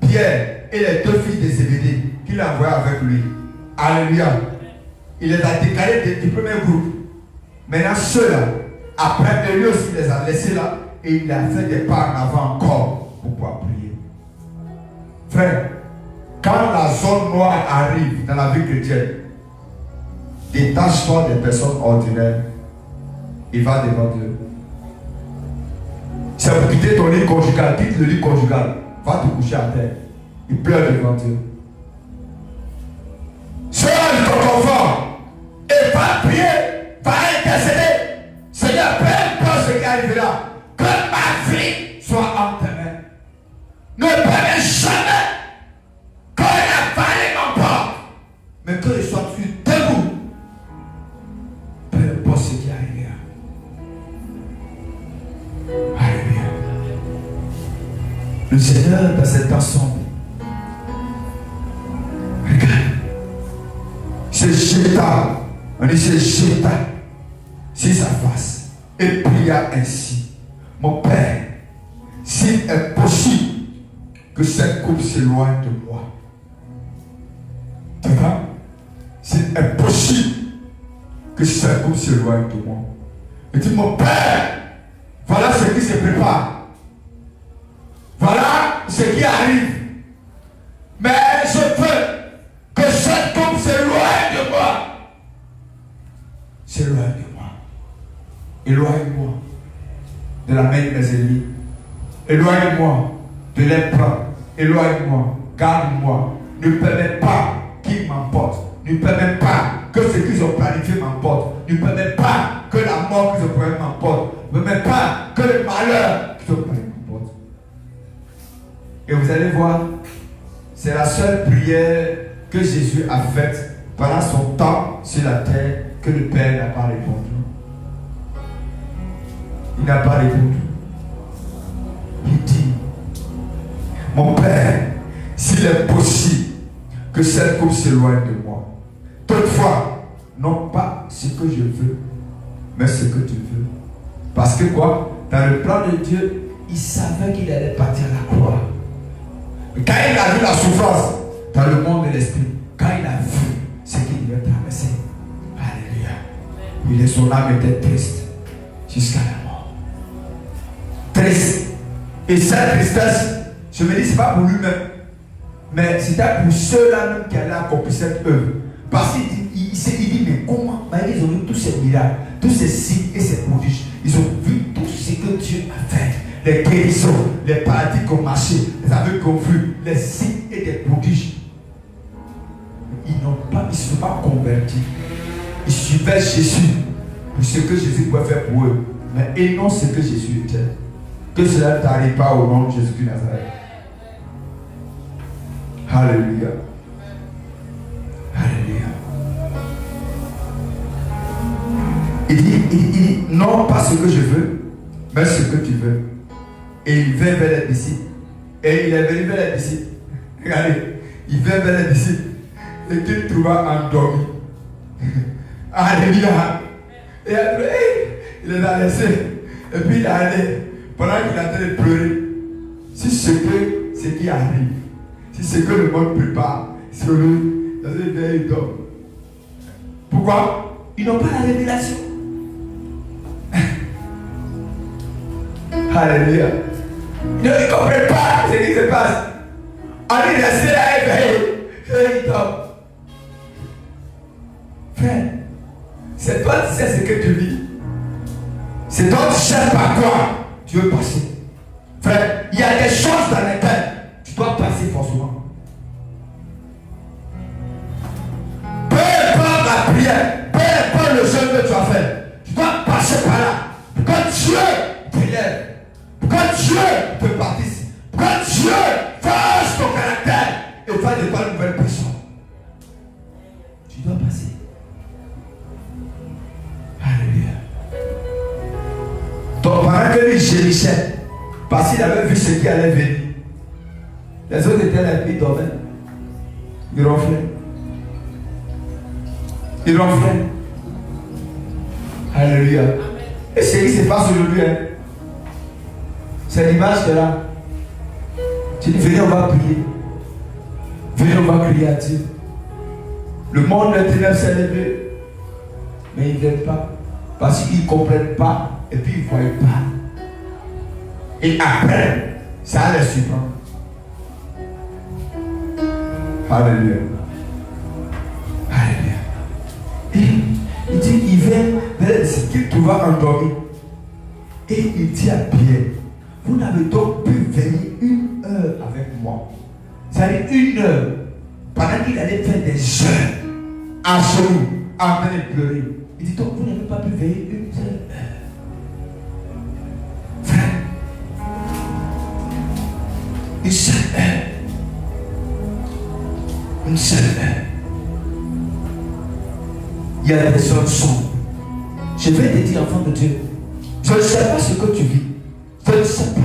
Pierre et les deux filles de Zébédée qu'il a envoyé avec lui. Alléluia. Il les a décalés du premier groupe. Maintenant, ceux-là, après, lui aussi les a laissés là et il a fait des pas en avant encore pour pouvoir prier. Frère, quand la zone noire arrive dans la vie chrétienne, détache-toi des personnes ordinaires et va devant Dieu. C'est pour quitter ton lit conjugal, quitte le lit conjugal, va te coucher à terre. Il pleure devant Dieu. Sois de ton confort et va prier, va intercéder. Seigneur, peu importe ce qui arrivera, que ma vie soit en tes mains. Ne permets jamais que la vallée m'emporte, mais que je sois toujours debout. Peu importe ce qui arrivera. Alléluia. Le Seigneur, dans cet ensemble, regarde, se jeta, on dit se jeta sur sa face et pria ainsi. Mon Père, s'il est possible que cette coupe s'éloigne de moi. Tu vois? S'il est possible que cette coupe s'éloigne de moi. Il dit, mon Père, voilà ce qui se prépare. Voilà ce qui arrive. Mais je veux que cette coupe s'éloigne de moi. S'éloigne de moi. Éloigne-moi de la main de mes ennemis. Éloigne-moi de l'épreuve. Éloigne-moi. Garde-moi. Ne permets pas qu'ils m'emportent. Ne permets pas que ce qu'ils ont planifié m'emporte. Ne permets pas que la mort qu'ils ont prévue m'emporte. Ne permets pas que le malheur qu'ils ont prévu m'emporte. Et vous allez voir, c'est la seule prière que Jésus a faite pendant son temps sur la terre que le Père n'a pas répondu. Il n'a pas répondu. Il dit, mon Père, s'il est possible que cette coupe s'éloigne de moi. Toutefois, non pas ce que je veux, mais ce que tu veux. Parce que quoi? Dans le plan de Dieu, il savait qu'il allait partir à la croix. Mais quand il a vu la souffrance dans le monde de l'esprit, quand il a vu ce qu'il devait traverser, alléluia, son âme était triste jusqu'à la mort. Triste. Et cette tristesse, je me dis, c'est pas pour lui-même, mais c'était pour ceux-là même qui allaient accomplir cette œuvre. Parce qu'il dit, mais comment? Ils ont vu tous ces miracles, tous ces signes et ces prodiges. Ils ont vu tout ce que Dieu a fait. Les guérisons, les paradis qui ont marché, les aveugles qui ont vu, les signes et les prodiges. Ils ne se sont pas convertis. Ils suivaient Jésus pour ce que Jésus pouvait faire pour eux. Mais ils non ce que Jésus était. Que cela ne t'arrive pas au nom de Jésus de Nazareth. Alléluia. Alléluia. Il dit, non pas ce que je veux, mais ce que tu veux. Et il vint vers les disciples. Et il est venu vers les disciples. Regardez, il vint vers les disciples. Et qu'il trouva endormi. Alléluia. Et après, il les a laissés. Et puis il est allé. Pendant qu'il a en train de pleurer. Si ce qui arrive, si ce que le monde prépare, sur lui, dans une vieille dort. Pourquoi? Ils n'ont pas la révélation. Alléluia. Ils ne comprennent pas ce qui se passe. On est resté là éveillé. Et il dort. Frère, c'est toi qui sais ce que tu vis. C'est toi qui sais par quoi tu veux passer. Frère, il y a des choses dans lesquelles tu dois passer forcément. Peu importe la prière, peu importe le jeûne que tu as fait, tu dois passer par là. Pour que Dieu t'élève, pour que Dieu te baptise, pour que Dieu fasse ton caractère et fasse de toi une nouvelle personne. Tu dois passer. Alléluia. Donc pendant que lui gémissait, parce qu'il avait vu ce qui allait venir, les autres étaient là, ils dormaient. Ils ronflaient. Ils ronflaient. Alléluia. Et ce qui se passe aujourd'hui, hein, c'est l'image de là. Tu dis, venez, on va prier. Venez, on va crier à Dieu. Le monde des ténèbres s'est levé. Mais ils ne viennent pas. Parce qu'ils ne comprennent pas. Et puis ils ne voient pas. Et après, ça les surprend. Alléluia. Alléluia. Et il dit, il vient vers ce qu'il trouva endormi. Et il dit à Pierre, vous n'avez donc pu venir 1 heure avec moi. C'est-à-dire 1 heure. Pendant qu'il allait faire des heures à genoux, en train de pleurer. Il dit donc, vous n'avez pas pu veiller 1 seule heure. Frère, 1 seule heure. 1 seule heure. Il y a des zones sombres. Je vais te dire, enfant de Dieu, je ne sais pas ce que tu vis. Je ne sais pas.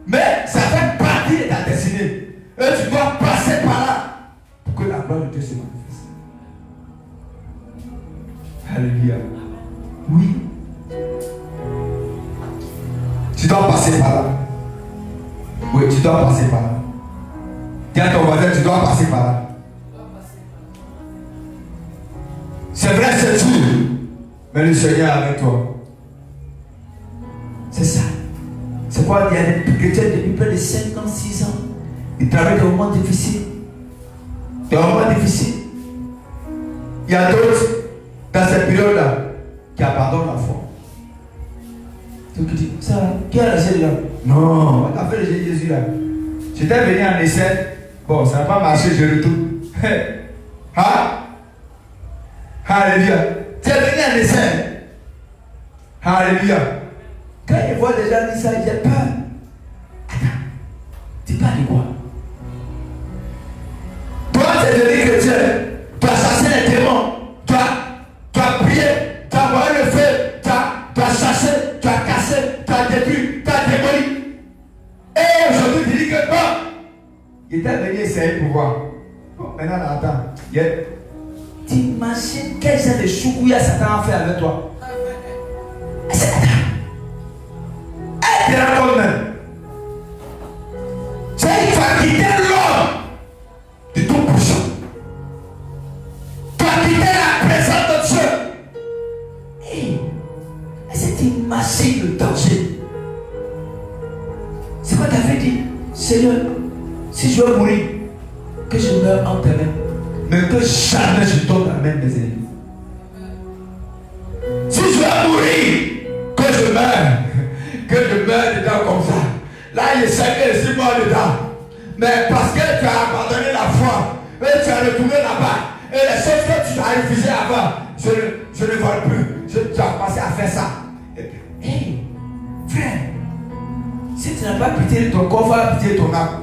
Mais ça fait partie de ta destinée. Et tu dois passer par là pour que la gloire de Dieu se manifeste. Alléluia. Oui. Tu dois passer par là. Oui, tu dois passer par là. Dis à ton voisin, tu dois passer par là. C'est vrai, c'est dur. Mais le Seigneur est avec toi. C'est ça. C'est quoi? Il y a des chrétiens depuis près de 5 ans, 6 ans. Ils travaillent dans des moments difficiles. Des moments difficiles. Il y a d'autres, dans cette période-là, qui abandonnent la foi. Donc tu dis, ça, qui a laissé là? Non, on a fait le Jésus là. J'étais venu en essai. Bon, ça n'a pas marché, je retourne. Hein? Alléluia. Tu es venu en essai. Alléluia. Quand ils voient des gens dire ça, ils ont peur. Attends, tu parles de quoi? Toi, tu es devenu chrétien. Tu as chassé les démons. Tu as prié. Tu as envoyé le feu. Tu as chassé. Tu as cassé. Tu as détruit. Tu as démoli. Et aujourd'hui, tu dis que bon, il était venu essayer pour voir. Bon, maintenant, attends. T'imagines quel genre de choukouya Satan a fait avec toi? C'est Satan. Elle te raconte même. imagine le danger. C'est quoi David dit, Seigneur, si je veux mourir, que je meure en tes mains, mais que jamais je tombe dans la main de mes ennemis. Si je veux mourir, que je meure dedans comme ça. Là, il savait que je suis mort dedans. Mais parce que tu as abandonné la foi, et tu as retourné là-bas, et les choses que tu as refusées avant, je ne vole plus. Tu as commencé à faire ça. Et puis, hey, frère, si tu n'as pas pitié de ton corps, va pitié de ton âme.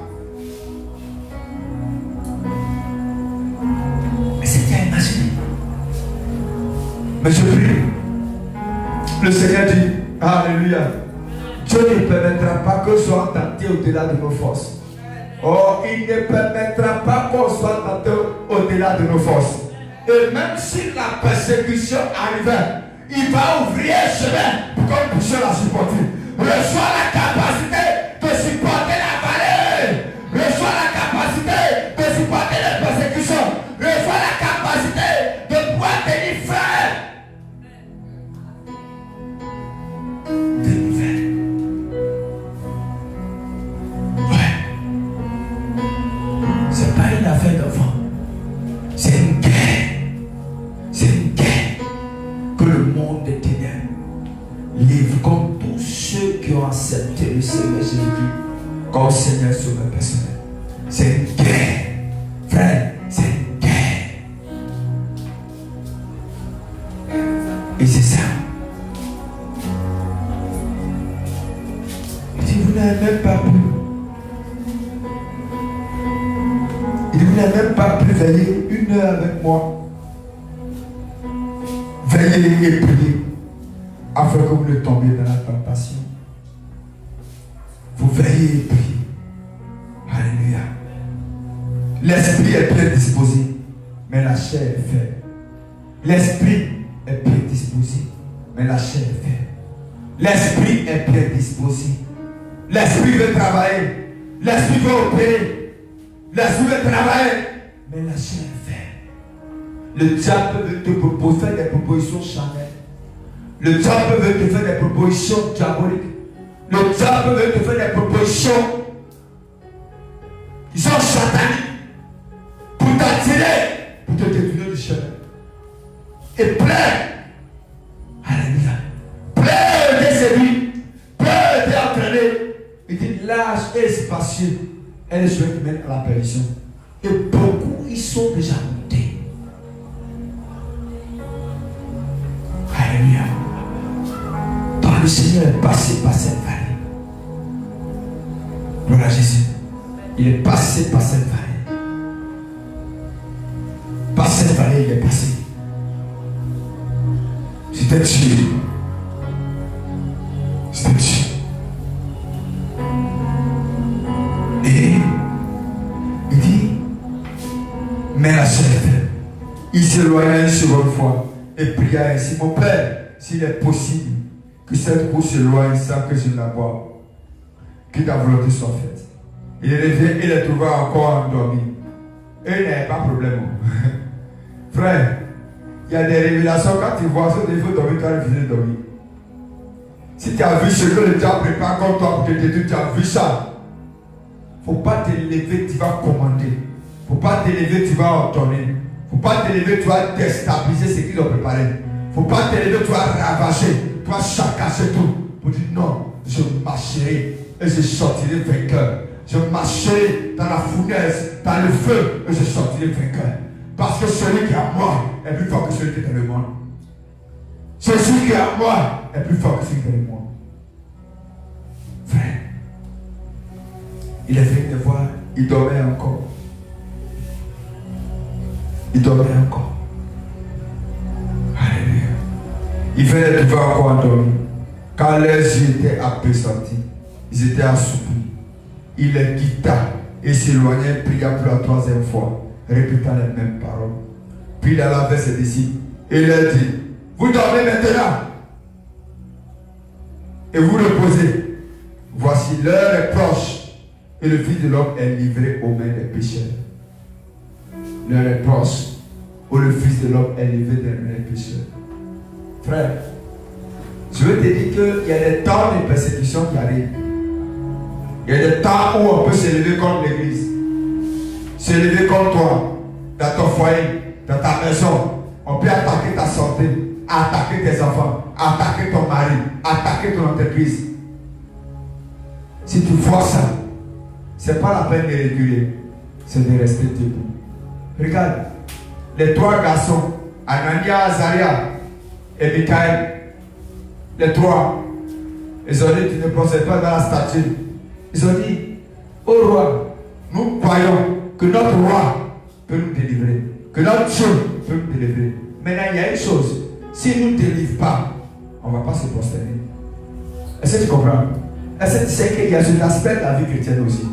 Mais c'est tu as imaginé. Mais je prie. Le Seigneur dit, alléluia, Dieu ne permettra pas que soit tenté au-delà de nos forces. Oh, il ne permettra pas qu'on soit tenté au-delà de nos forces. Et même si la persécution arrivait, il va ouvrir un chemin pour qu'on puisse la supporter. Reçois la capacité de supporter la vallée. Reçois la capacité de supporter les persécutions. Reçois la capacité de pouvoir tenir frère. C'est pas une affaire d'enfant. C'est une guerre. C'est une guerre que le monde des ténèbres livre contre tous ceux qui ont accepté le Seigneur Jésus-Christ comme Seigneur Sauveur personnel. C'est une guerre. Frère, c'est une guerre. Et c'est ça. Il dit, vous n'avez même pas pu. Vous n'avez même pas pu veiller 1 heure avec moi. Veillez et priez afin que vous ne tombiez dans la tentation. Vous veillez et priez. Alléluia. L'esprit est bien disposé, mais la chair est faible. L'esprit est bien disposé, mais la chair est faible. L'esprit est bien disposé. L'esprit veut travailler. L'esprit veut opérer. L'esprit veut travailler, mais la chair est faible. Le diable veut te faire des propositions charnelles. Le diable veut te faire des propositions diaboliques. Le diable veut te faire des propositions qui sont sataniques pour t'attirer, pour te détourner du chemin. Et plein, alléluia, plein de séduits, plein d'entraîner. Il dit large et spacieux. Elle est qui mène à la perdition. Et beaucoup ils sont déjà montés. Alléluia. Quand le Seigneur est passé par cette vallée. Gloire à Jésus. Il est passé par cette vallée. Par cette vallée, il est passé. C'était tué. C'était tué. Et il dit, mais la chair est faible. Il s'éloigna une seconde fois et pria ainsi, mon Père, s'il est possible que cette eau s'éloigne sans que je ne la boive, que ta volonté soit faite. Il est levé et les trouva encore endormi. Et il n'avait pas de problème. Frère, il y a des révélations quand tu vois ce défaut dormir, tu as refusé de dormir. Si tu as vu ce que le diable prépare contre toi pour te détruire, tu as vu ça. Faut pas t'élever, tu vas commander. Faut pas t'élever, tu vas ordonner. Faut pas t'élever, tu vas déstabiliser ce qu'ils ont préparé. Faut pas t'élever, tu vas ravager, tu vas chacasser tout. Pour dire non, je marcherai et je sortirai vainqueur. Je marcherai dans la fournaise, dans le feu et je sortirai vainqueur. Parce que celui qui est à moi est plus fort que celui qui est dans le monde. Celui qui est à moi est plus fort que celui qui est dans le monde. Frère, il est venu me voir, il dormait encore. Il dormait encore. Alléluia. Il venait de voir encore endormi. Quand leurs yeux étaient appesantis, ils étaient assoupis. Il les quitta et s'éloignait, pria pour la 3e fois, répétant les mêmes paroles. Puis il alla vers ses disciples et il leur dit, vous dormez maintenant et vous reposez. Voici l'heure est proche et le Fils de l'homme est livré aux mains des pécheurs. L'heure est proche où le Fils de l'homme est livré des mains des pécheurs. Frère, je Je veux te dire qu'il y a des temps de persécution qui arrivent. Il y a des temps où on peut s'élever contre l'église. S'élever contre toi, dans ton foyer, dans ta maison. On peut attaquer ta santé, attaquer tes enfants, attaquer ton mari, attaquer ton entreprise. Si tu vois ça, c'est pas la peine de réguler, c'est de rester debout. Regarde, les trois garçons, Anania, Azaria et Michael, les trois, ils ont dit, tu ne procèdes pas dans la statue. Ils ont dit, ô roi, nous croyons que notre roi peut nous délivrer, que notre Dieu peut nous délivrer. Maintenant, il y a une chose, s'il ne nous délivre pas, on ne va pas se prosterner. Est-ce que tu comprends? Est-ce que tu sais qu'il y a cet aspect de la vie chrétienne aussi?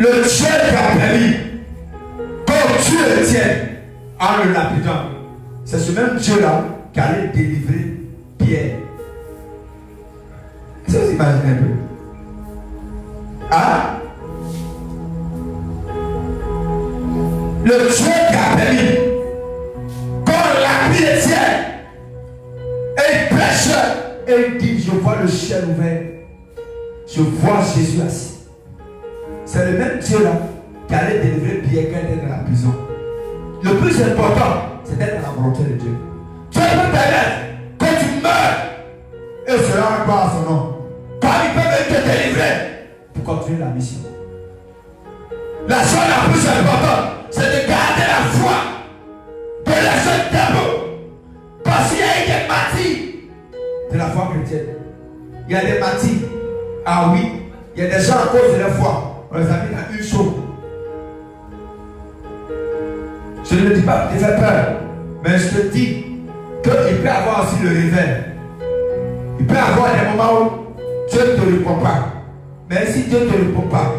Le Dieu qui a permis que Dieu le tienne en le lapidant, c'est ce même Dieu-là qui allait délivrer Pierre. Est-ce que vous imaginez un peu? Hein? Le Dieu qui a permis qu'on lapide le ciel et il prêche et il dit, je vois le ciel ouvert, je vois Jésus assis. C'est le même Dieu là qui allait délivrer Pierre quand il était dans la prison. Le plus important, c'est d'être dans la volonté de Dieu. Dieu peut permettre que tu meurs et cela encore à son nom. Quand il peut même te délivrer pour continuer la mission. La chose la plus importante, c'est de garder la foi, de laisser debout. Parce qu'il y a des martyrs de la foi chrétienne. Il y a des martyrs. Ah oui, il y a des gens à cause de leur foi. On les a mis dans une chose. Je ne dis pas que tu fais peur, mais je te dis qu'il peut y avoir aussi le réveil. Il peut y avoir des moments où Dieu ne te répond pas. Mais si Dieu ne te répond pas,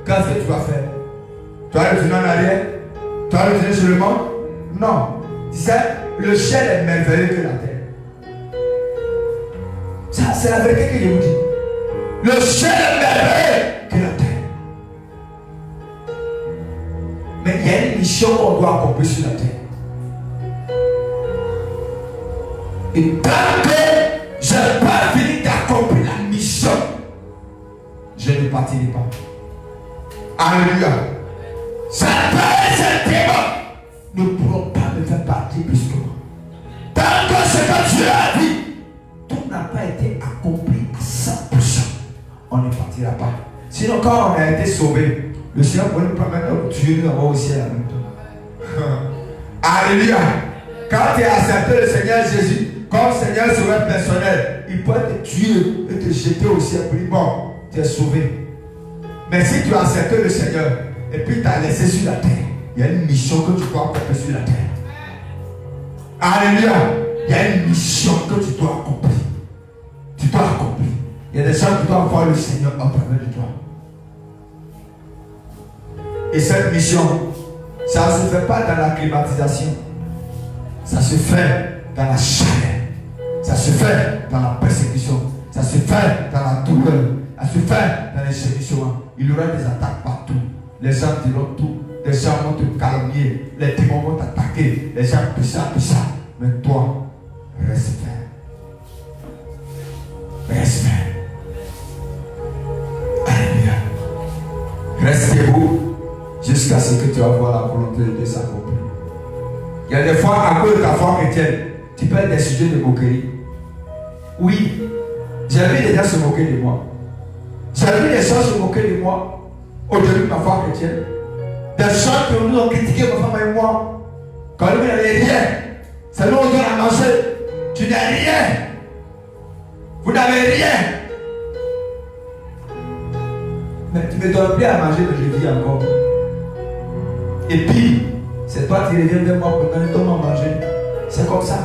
qu'est-ce que tu vas faire? Tu vas retourner en arrière? Tu vas retourner sur le monde? Non. Tu sais, le ciel est merveilleux que la terre. Ça, c'est la vérité que je vous dis. Le ciel est merveilleux que la terre. Mais il y a une mission qu'on doit accomplir sur la terre. Et tant que je n'ai pas fini d'accomplir la mission, je ne partirai pas. Alléluia. Satan et ses démons ne pourront pas me faire partir plus que moi. Tant que ce que Dieu a dit, tout n'a pas été accompli à 100%, on ne partira pas. Sinon, quand on a été sauvé, le Seigneur peut nous permettre de tuer nous avoir au ciel en même temps. Alléluia. Quand tu as accepté le Seigneur Jésus comme Seigneur sauveur personnel, il peut te tuer et te jeter au ciel pour dire bon, tu es sauvé. Mais si tu as accepté le Seigneur et puis tu as laissé sur la terre, il y a une mission que tu dois accomplir sur la terre. Alléluia. Il y a une mission que tu dois accomplir. Tu dois accomplir. Il y a des gens qui doivent voir le Seigneur en travers de toi. Et cette mission, ça ne se fait pas dans la climatisation. Ça se fait dans la chaleur. Ça se fait dans la persécution. Ça se fait dans la douleur. Ça se fait dans les séductions. Il y aura des attaques partout. Les gens diront tout. Les gens vont te calomnier. Les démons vont t'attaquer. Les gens ça. Mais toi, reste ferme. Reste ferme. Alléluia. Reste debout. Jusqu'à ce que tu vas voir la volonté de Dieu s'accomplir. Il y a des fois, à cause de ta foi chrétienne, tu peux être des sujets de moquerie. Oui, j'ai vu des gens se moquer de moi. J'ai vu des gens se moquer de moi au début de ma foi chrétienne. Des gens qui nous ont critiqué, ma femme et moi. Quand nous n'avons rien, c'est nous qui avons mangé. Tu n'as rien. Vous n'avez rien. Mais tu ne me donnes plus à manger, mais je vis encore. Et puis, c'est toi qui reviens vers moi pour donner ton à manger. C'est comme ça.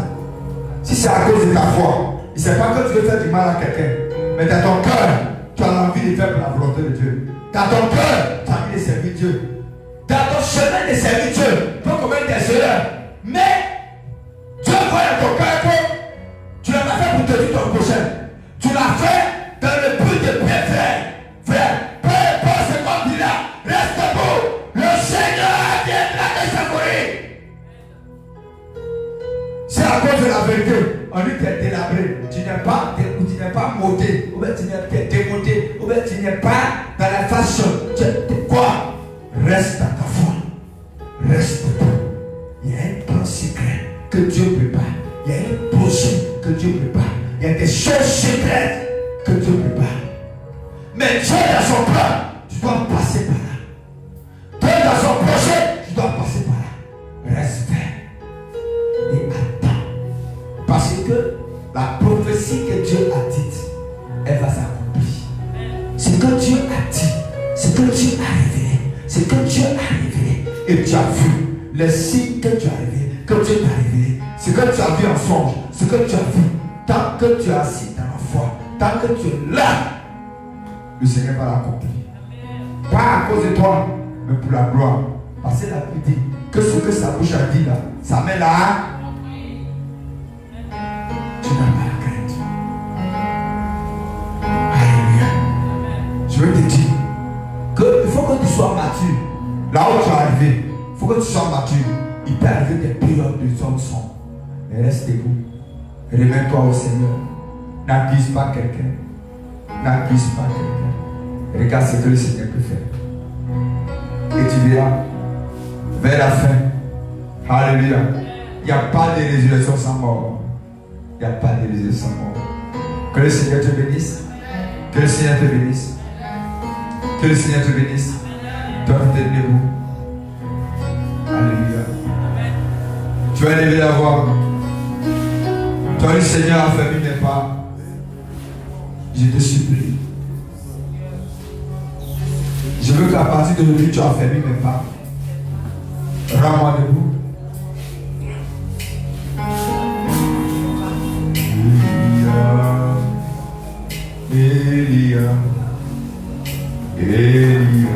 Si c'est à cause de ta foi, il ne sait pas que tu veux faire du mal à quelqu'un. Mais dans ton cœur, tu as envie de faire pour la volonté de Dieu. Dans ton cœur, tu as envie de servir Dieu. Dans ton chemin de servir Dieu, tu peux commettre des erreurs. Mais, Dieu voit dans ton cœur que tu ne l'as pas fait pour te dire ton prochain. Tu l'as fait dans le but de bien faire. Frère, peu importe ce qu'on dit là, reste debout. Le Seigneur viendra te secourir. C'est la à cause de la vérité, on dit que tu es délabré. Tu n'es pas monté, ou bien tu n'es démonté, ou bien tu n'es pas dans la fashion. Quoi? Reste à ta foi. Reste. Il y a un plan secret que Dieu prépare. Il y a un projet que Dieu prépare. Il y a des choses secrètes que Dieu prépare. Mais Dieu dans son plan, tu dois passer par là. Dieu dans son projet, tu dois passer par là. Reste et attends. Parce que la prophétie que Dieu a dite, elle va s'accomplir. C'est que Dieu a dit, c'est que Dieu a révélé, c'est que Dieu a révélé. Et tu as vu les signes que tu as révélés, que Dieu t'a révélé, ce que tu as vu en songe, ce que tu as vu, tant que tu es assis dans la foi, tant que tu es là, le Seigneur va l'accomplir. Pas à cause de toi, mais pour la gloire. Parce que la Bible dit que ce que sa bouche a dit là, sa main là, tu n'as pas à craindre. Alléluia. Je veux te dire qu'il faut que tu sois mature. Là où tu es arrivé, il faut que tu sois mature. Il peut arriver des périodes de zone sombre. Mais reste debout. Remets-toi au Seigneur. N'accuse pas quelqu'un. N'accuse pas quelqu'un. Regarde ce que le Seigneur peut faire. Et tu verras, vers la fin, alléluia, il n'y a pas de résurrection sans mort. Il n'y a pas de résurrection sans mort. Que le Seigneur te bénisse. Que le Seigneur te bénisse. Que le Seigneur te bénisse. Donne-toi debout. Alléluia. Tu vas lever la voix. Toi, le Seigneur a fermé mes pas. Je te supplie. Je veux qu'à partir d'aujourd'hui, tu as fermé mes pas. Rends-moi debout. Elia, Elia,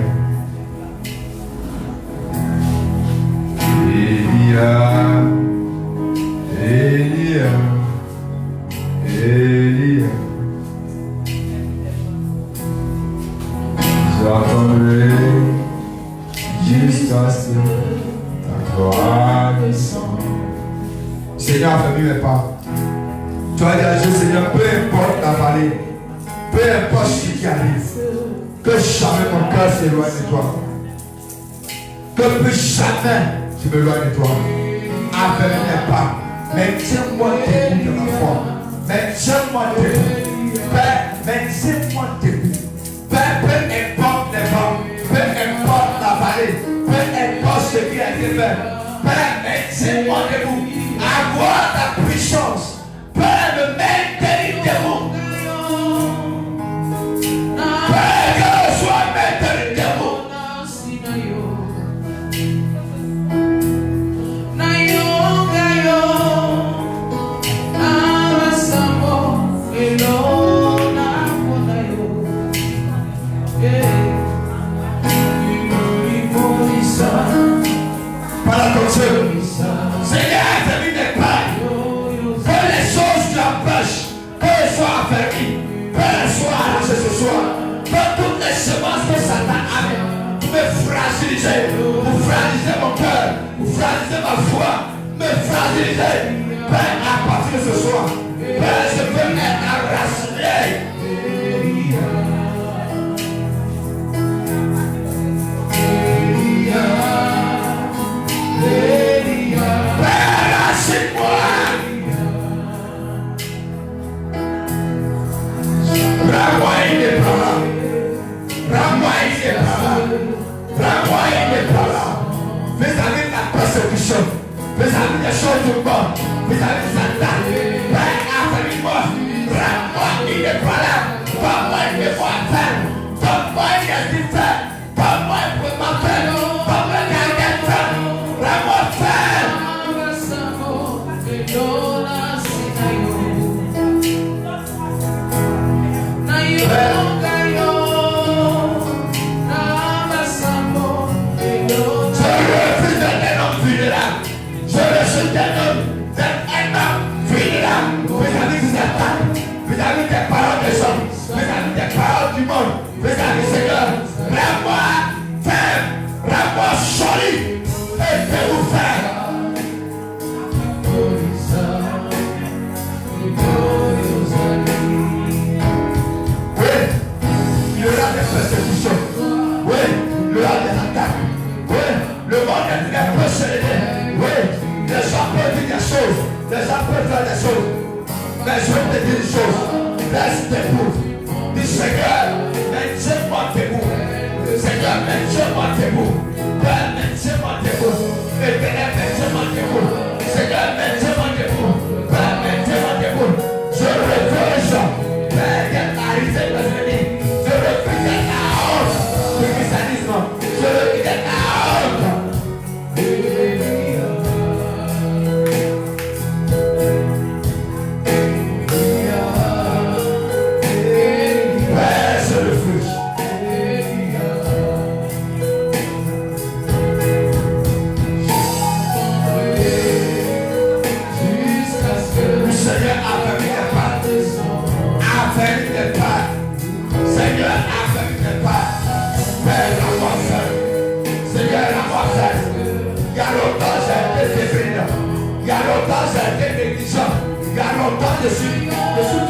Elia, Elia, Elia. J'attendrai jusqu'à ce que ta gloire descende. Seigneur, a fermé mes pas. Tu as dit à Dieu, Seigneur, peu importe la vallée, peu importe ce qui arrive, que jamais mon cœur s'éloigne de toi. Que plus jamais je m'éloigne de toi. Affermis mes pas. Mais tiens-moi debout dans la foi. Mais tiens-moi debout. Père, mais tiens-moi debout. Père, peu importe les vents, peu importe la vallée, peu importe ce qui a été fait. Père, mais tiens-moi debout. Avoir ta puissance. Père, me maintenir debout. Père, que je sois maintenu debout. Par la conscience, Seigneur, ferme mes pas. Que les choses qui empêchent, qu'elles soient affermies, qu'elles soient arrachées ce soir. Que toutes les semences que Satan a mis pour me fragiliser, pour fragiliser mon cœur, pour fragiliser ma foi, me fragiliser. Père, à partir de ce soir, Père, je veux être enraciné. Père, rachète-moi. Rends-moi indépendant. Rends-moi indépendant. Rends-moi indépendant. Vis-à-vis de la persécution, vis-à-vis des choses du monde, vis-à-vis de Satan. Père, affermis-moi. Rends-moi indépendant. Donne-moi une mémoire ferme. Donne-moi une esprit ferme. Donne-moi un mouvement ferme. Donne-moi un caractère ferme. Rends-moi ferme. Je refuse d'un homme vulnérable vis-à-vis de Satan, vis-à-vis des paroles des hommes, vis-à-vis des paroles du monde, vis-à-vis du Seigneur. Rends-moi ferme, rends-moi solide et fais-vous faire. Les gens peuvent faire des choses. Mais je vais te dire une chose. Reste debout. Dis Seigneur, maintiens-moi debout. Seigneur, maintiens-moi debout. Père, maintiens-moi debout. Éternel, maintiens-moi debout. Seigneur, maintiens-moi debout. Père, maintiens-moi debout. Je refuse. Père, il y a la risée de mes ennemis. Je refuse la honte du christianisme. Je refuse la honte. Père, je refuse. Le Seigneur a permis des pas. A permis des pas. Seigneur a permis des pas. Père, la voix seule. Seigneur, la voix seule. Il y a longtemps j'ai été fébrile. Il y a longtemps j'ai été négligent. Il y a longtemps je suis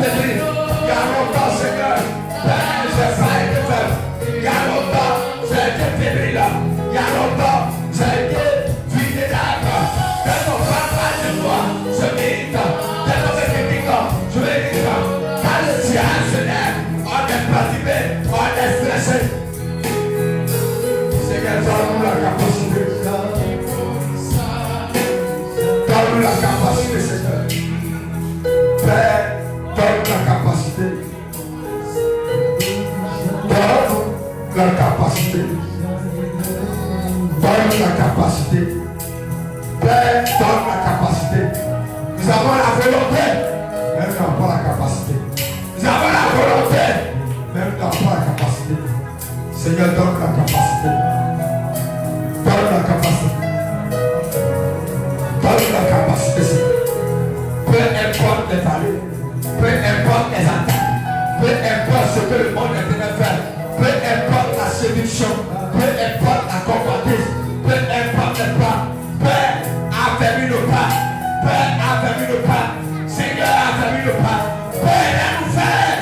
fébrile. Il y a longtemps, Seigneur, Père, j'ai pas été faible. Il y a longtemps j'ai été fébrile. Il y a longtemps j'ai été vidé d'âme. Dès qu'on parle de toi, je milite. Dès qu'on me critique, je milite. Quand le tien se lève, on est fatigué, on est stressé. Seigneur, donne-nous la capacité. Donne-nous la capacité, Seigneur. Père, donne-nous la capacité. Donne-nous la capacité. Donne-nous la capacité. Père, donne-nous la capacité. Nous avons la volonté, mais nous n'avons pas la capacité. Nous avons la volonté, mais nous n'avons pas la capacité. Seigneur, donne-nous la capacité. Donne-nous la capacité. Donne-nous la capacité, Seigneur. Peu importe les vallées, peu importe les attaques, peu importe ce que le monde est en train de faire, peu importe la séduction, peu importe la convoitise, peu importe les plans, Père, affermis nos pas, Père, affermis nos pas, Seigneur, affermis nos pas, Père, laisse-nous faire.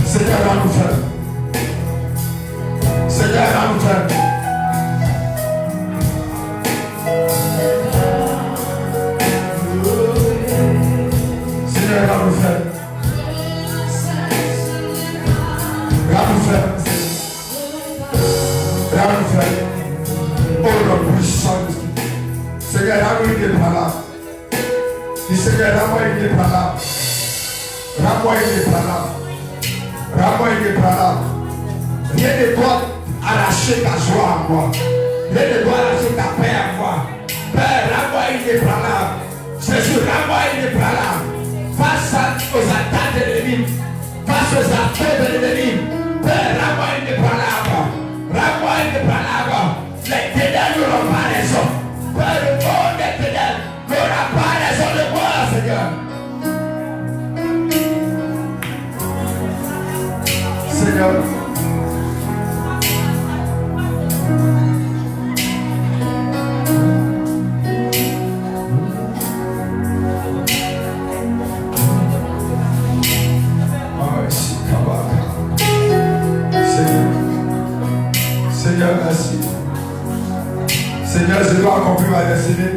Seigneur, laisse-nous faire. Seigneur, laisse-nous faire. Seigneur, laisse-nous faire. Laisse-nous faire. Laisse-nous faire. Oh, le puissant. Seigneur, laisse-nous aider par là. Dis Seigneur, laisse-moi aider par là. Laisse-moi aider par là. Laisse-moi aider par là. Rien ne doit arracher ta joie à moi. Rien ne doit arracher ta paix à moi. Père, laisse-moi aider par là. Jésus, laisse-moi aider par là. Face aux attaques de l'ennemi. Face aux affaires de l'ennemi. Père, laisse-moi aider par là. Laisse-moi aider par là. Les ténèbres n'auront pas raison. Père, le monde des ténèbres n'aura pas raison de moi, Seigneur. Seigneur. Seigneur, merci. Seigneur, je dois accomplir ma destinée.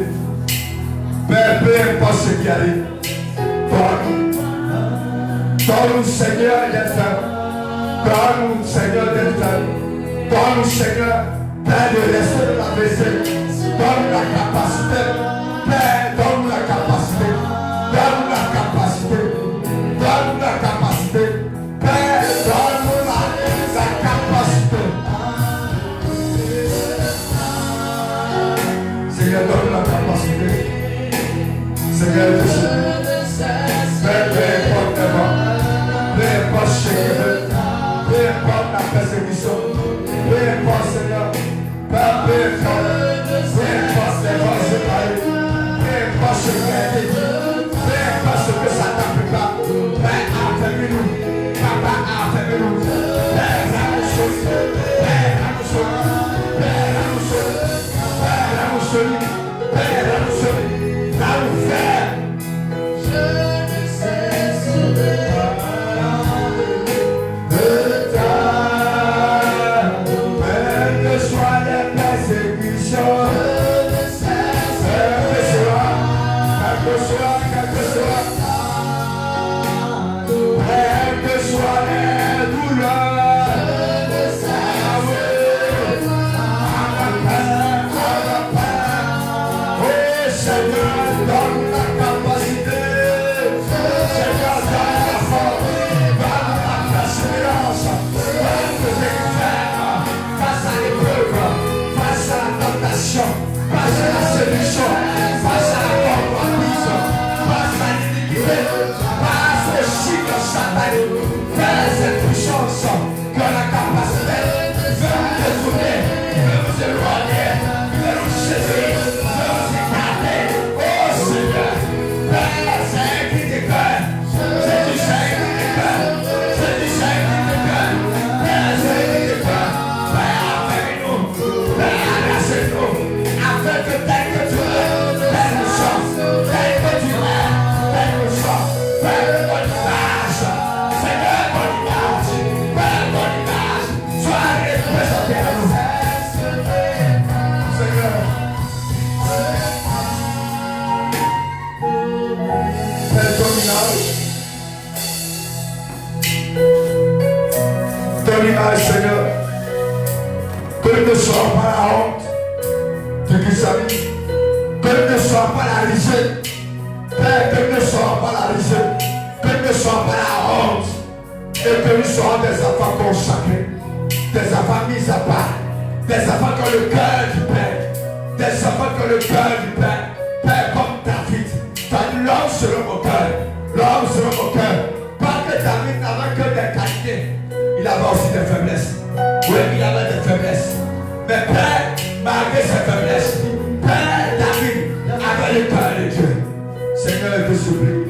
Père, peu importe ce qui arrive. Donne-nous, Seigneur, d'être ferme. Donne-nous, Seigneur, d'être ferme. Donne-nous, Seigneur, Père, de rester de la vérité. Donne-nous la capacité. Père, donne-nous la capacité. Donne-nous la capacité. Donne-nous la capacité. Père, donne-nous la capacité. Seigneur, donne-nous la capacité. Seigneur, Jésus. Père, peu importe les vents. Peu importe ce que veut. Peu importe la persécution. Peu importe, Seigneur. Père, peu importe les vents séparés. Peu dépression, face à la convoitise, face à l'iniquité, face au cycle satanique. Père, cette puissance qui a la capacité de nous détourner, de nous éloigner, de nous saisir, de nous écarter. Oh Seigneur, Père, c'est un cri de cœur. C'est du Seigneur de cœur. C'est du Seigneur de cœur. Père, c'est un cri de cœur. Père, avec-nous. Père, agracez-nous. Afin que tel que tu es, tel que nous sommes, tel que tu es, tel que nous sommes, Père, bonne image. Seigneur, bonne image. Père, bonne image. Sois représenté à nous. Seigneur. Père, ton image. Ton image, Seigneur. Que nous ne soyons pas la honte de Christ. Que nous ne soyons pas la risée. Père, que nous ne soyons pas la risée. Que nous ne soyons pas la honte. Et que nous soyons des enfants consacrés. Des enfants mis à part. Des enfants qui ont le cœur du Père. Des enfants qui ont le cœur du Père. Père, comme David. Tu as dit l'homme selon mon cœur. L'homme selon mon cœur. Pas que David n'avait que des qualités. Il avait aussi des faiblesses. Oui, il avait des faiblesses. Mais Père, malgré ses faiblesses, Père David avait le cœur de Dieu. Seigneur, je te supplie.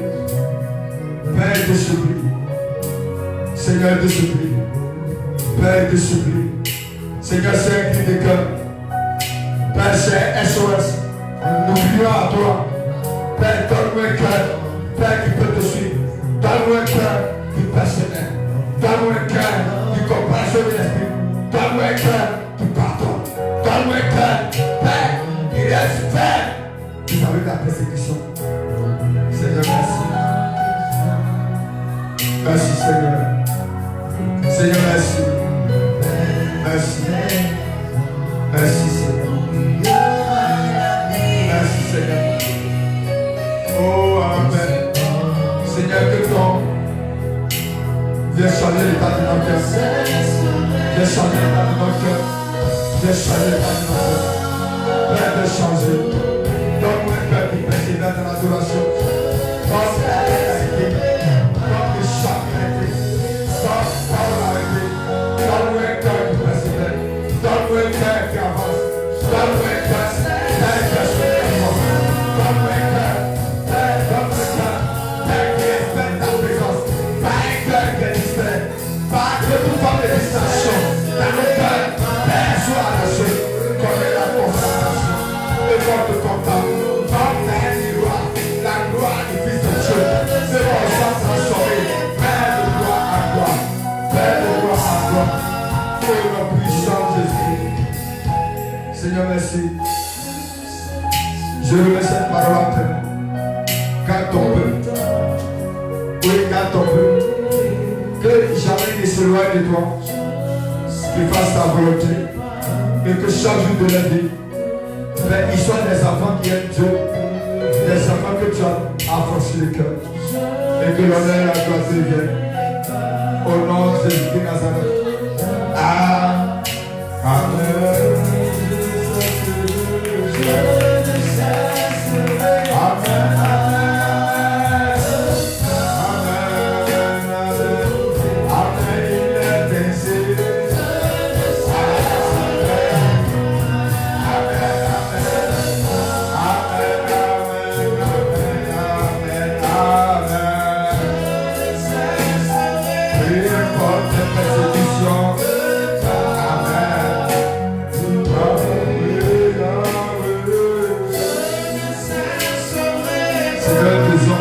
Père, je te supplie. Seigneur, je te supplie. Père, je te supplie. Seigneur, c'est un cri de cœur. Père, c'est SOS. Nous crions à toi. Père, donne-nous un cœur. Père, qui peut te suivre. Donne-nous un cœur qui personnel. Donne-nous un cœur qui compassion de l'esprit. Donne-nous un cœur qui pardonne. Donne-nous un cœur, Père, qui reste ferme. Vous avez la persécution. Seigneur, merci. Merci, Seigneur. Seigneur, merci. Merci. Merci, Seigneur. Merci, Seigneur. Oh, Amen. Seigneur, que ton viens changer l'état de nos cœurs. Viens changer l'état de nos cœurs. Viens changer l'état de nos cœurs. Père, de changer. Donne-moi un cœur qui persévère dans l'adoration. Comme Paul a été. Comme Richard a été. Comme Paul a été. Donne-moi un cœur qui persévère. Donne-moi un cœur qui avance. Donne-moi un cœur qui avance. Donne-moi un cœur. Donne-moi un cœur. Père qui respecte ta présence. Pas un cœur qui est distrait. Pas que toute forme de distraction. Dans le cœur, Père, soit arraché. Comme la consécration. Et votre contact. Comme la gloire. La gloire du Fils de Dieu. C'est pour ça transformé. Père de gloire à gloire. Père de gloire à gloire. Pour le puissant Jésus. Seigneur, merci. Je remets cette parole à terre. Garde ton peuple. Oui, garde ton peuple. Que jamais il ne s'éloigne de toi. Qu'il fasse ta volonté. Et que chaque jour de la vie, ils soient des enfants qui aiment Dieu. Des enfants que tu as affranchis le cœur. Et que l'honneur et la gloire te viennent. Au nom de Jésus de Nazareth. Amen.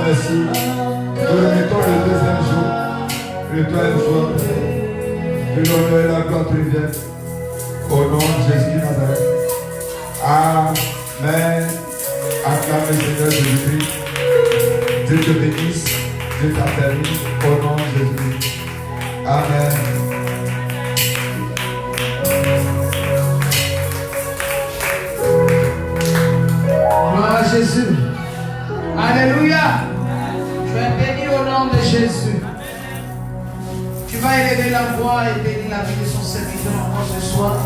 Merci. Nous remettons le deuxième jour, le troisième jour, que l'honneur et la gloire te viennent. Au nom de Jésus de Nazareth. Amen. Acclame le Seigneur Jésus-Christ. Dieu te bénisse, Dieu t'affermit. Au nom de Jésus. Amen. Gloire à Jésus. Alléluia. Je vais bénir au nom de Jésus. Tu vas élever la voix et bénir la vie de son serviteur encore ce soir.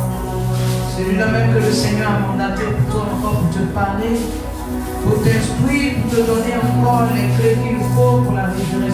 Celui-là même que le Seigneur a mandaté pour toi encore pour te parler, pour t'instruire, pour te donner encore les clés qu'il faut pour la résurrection.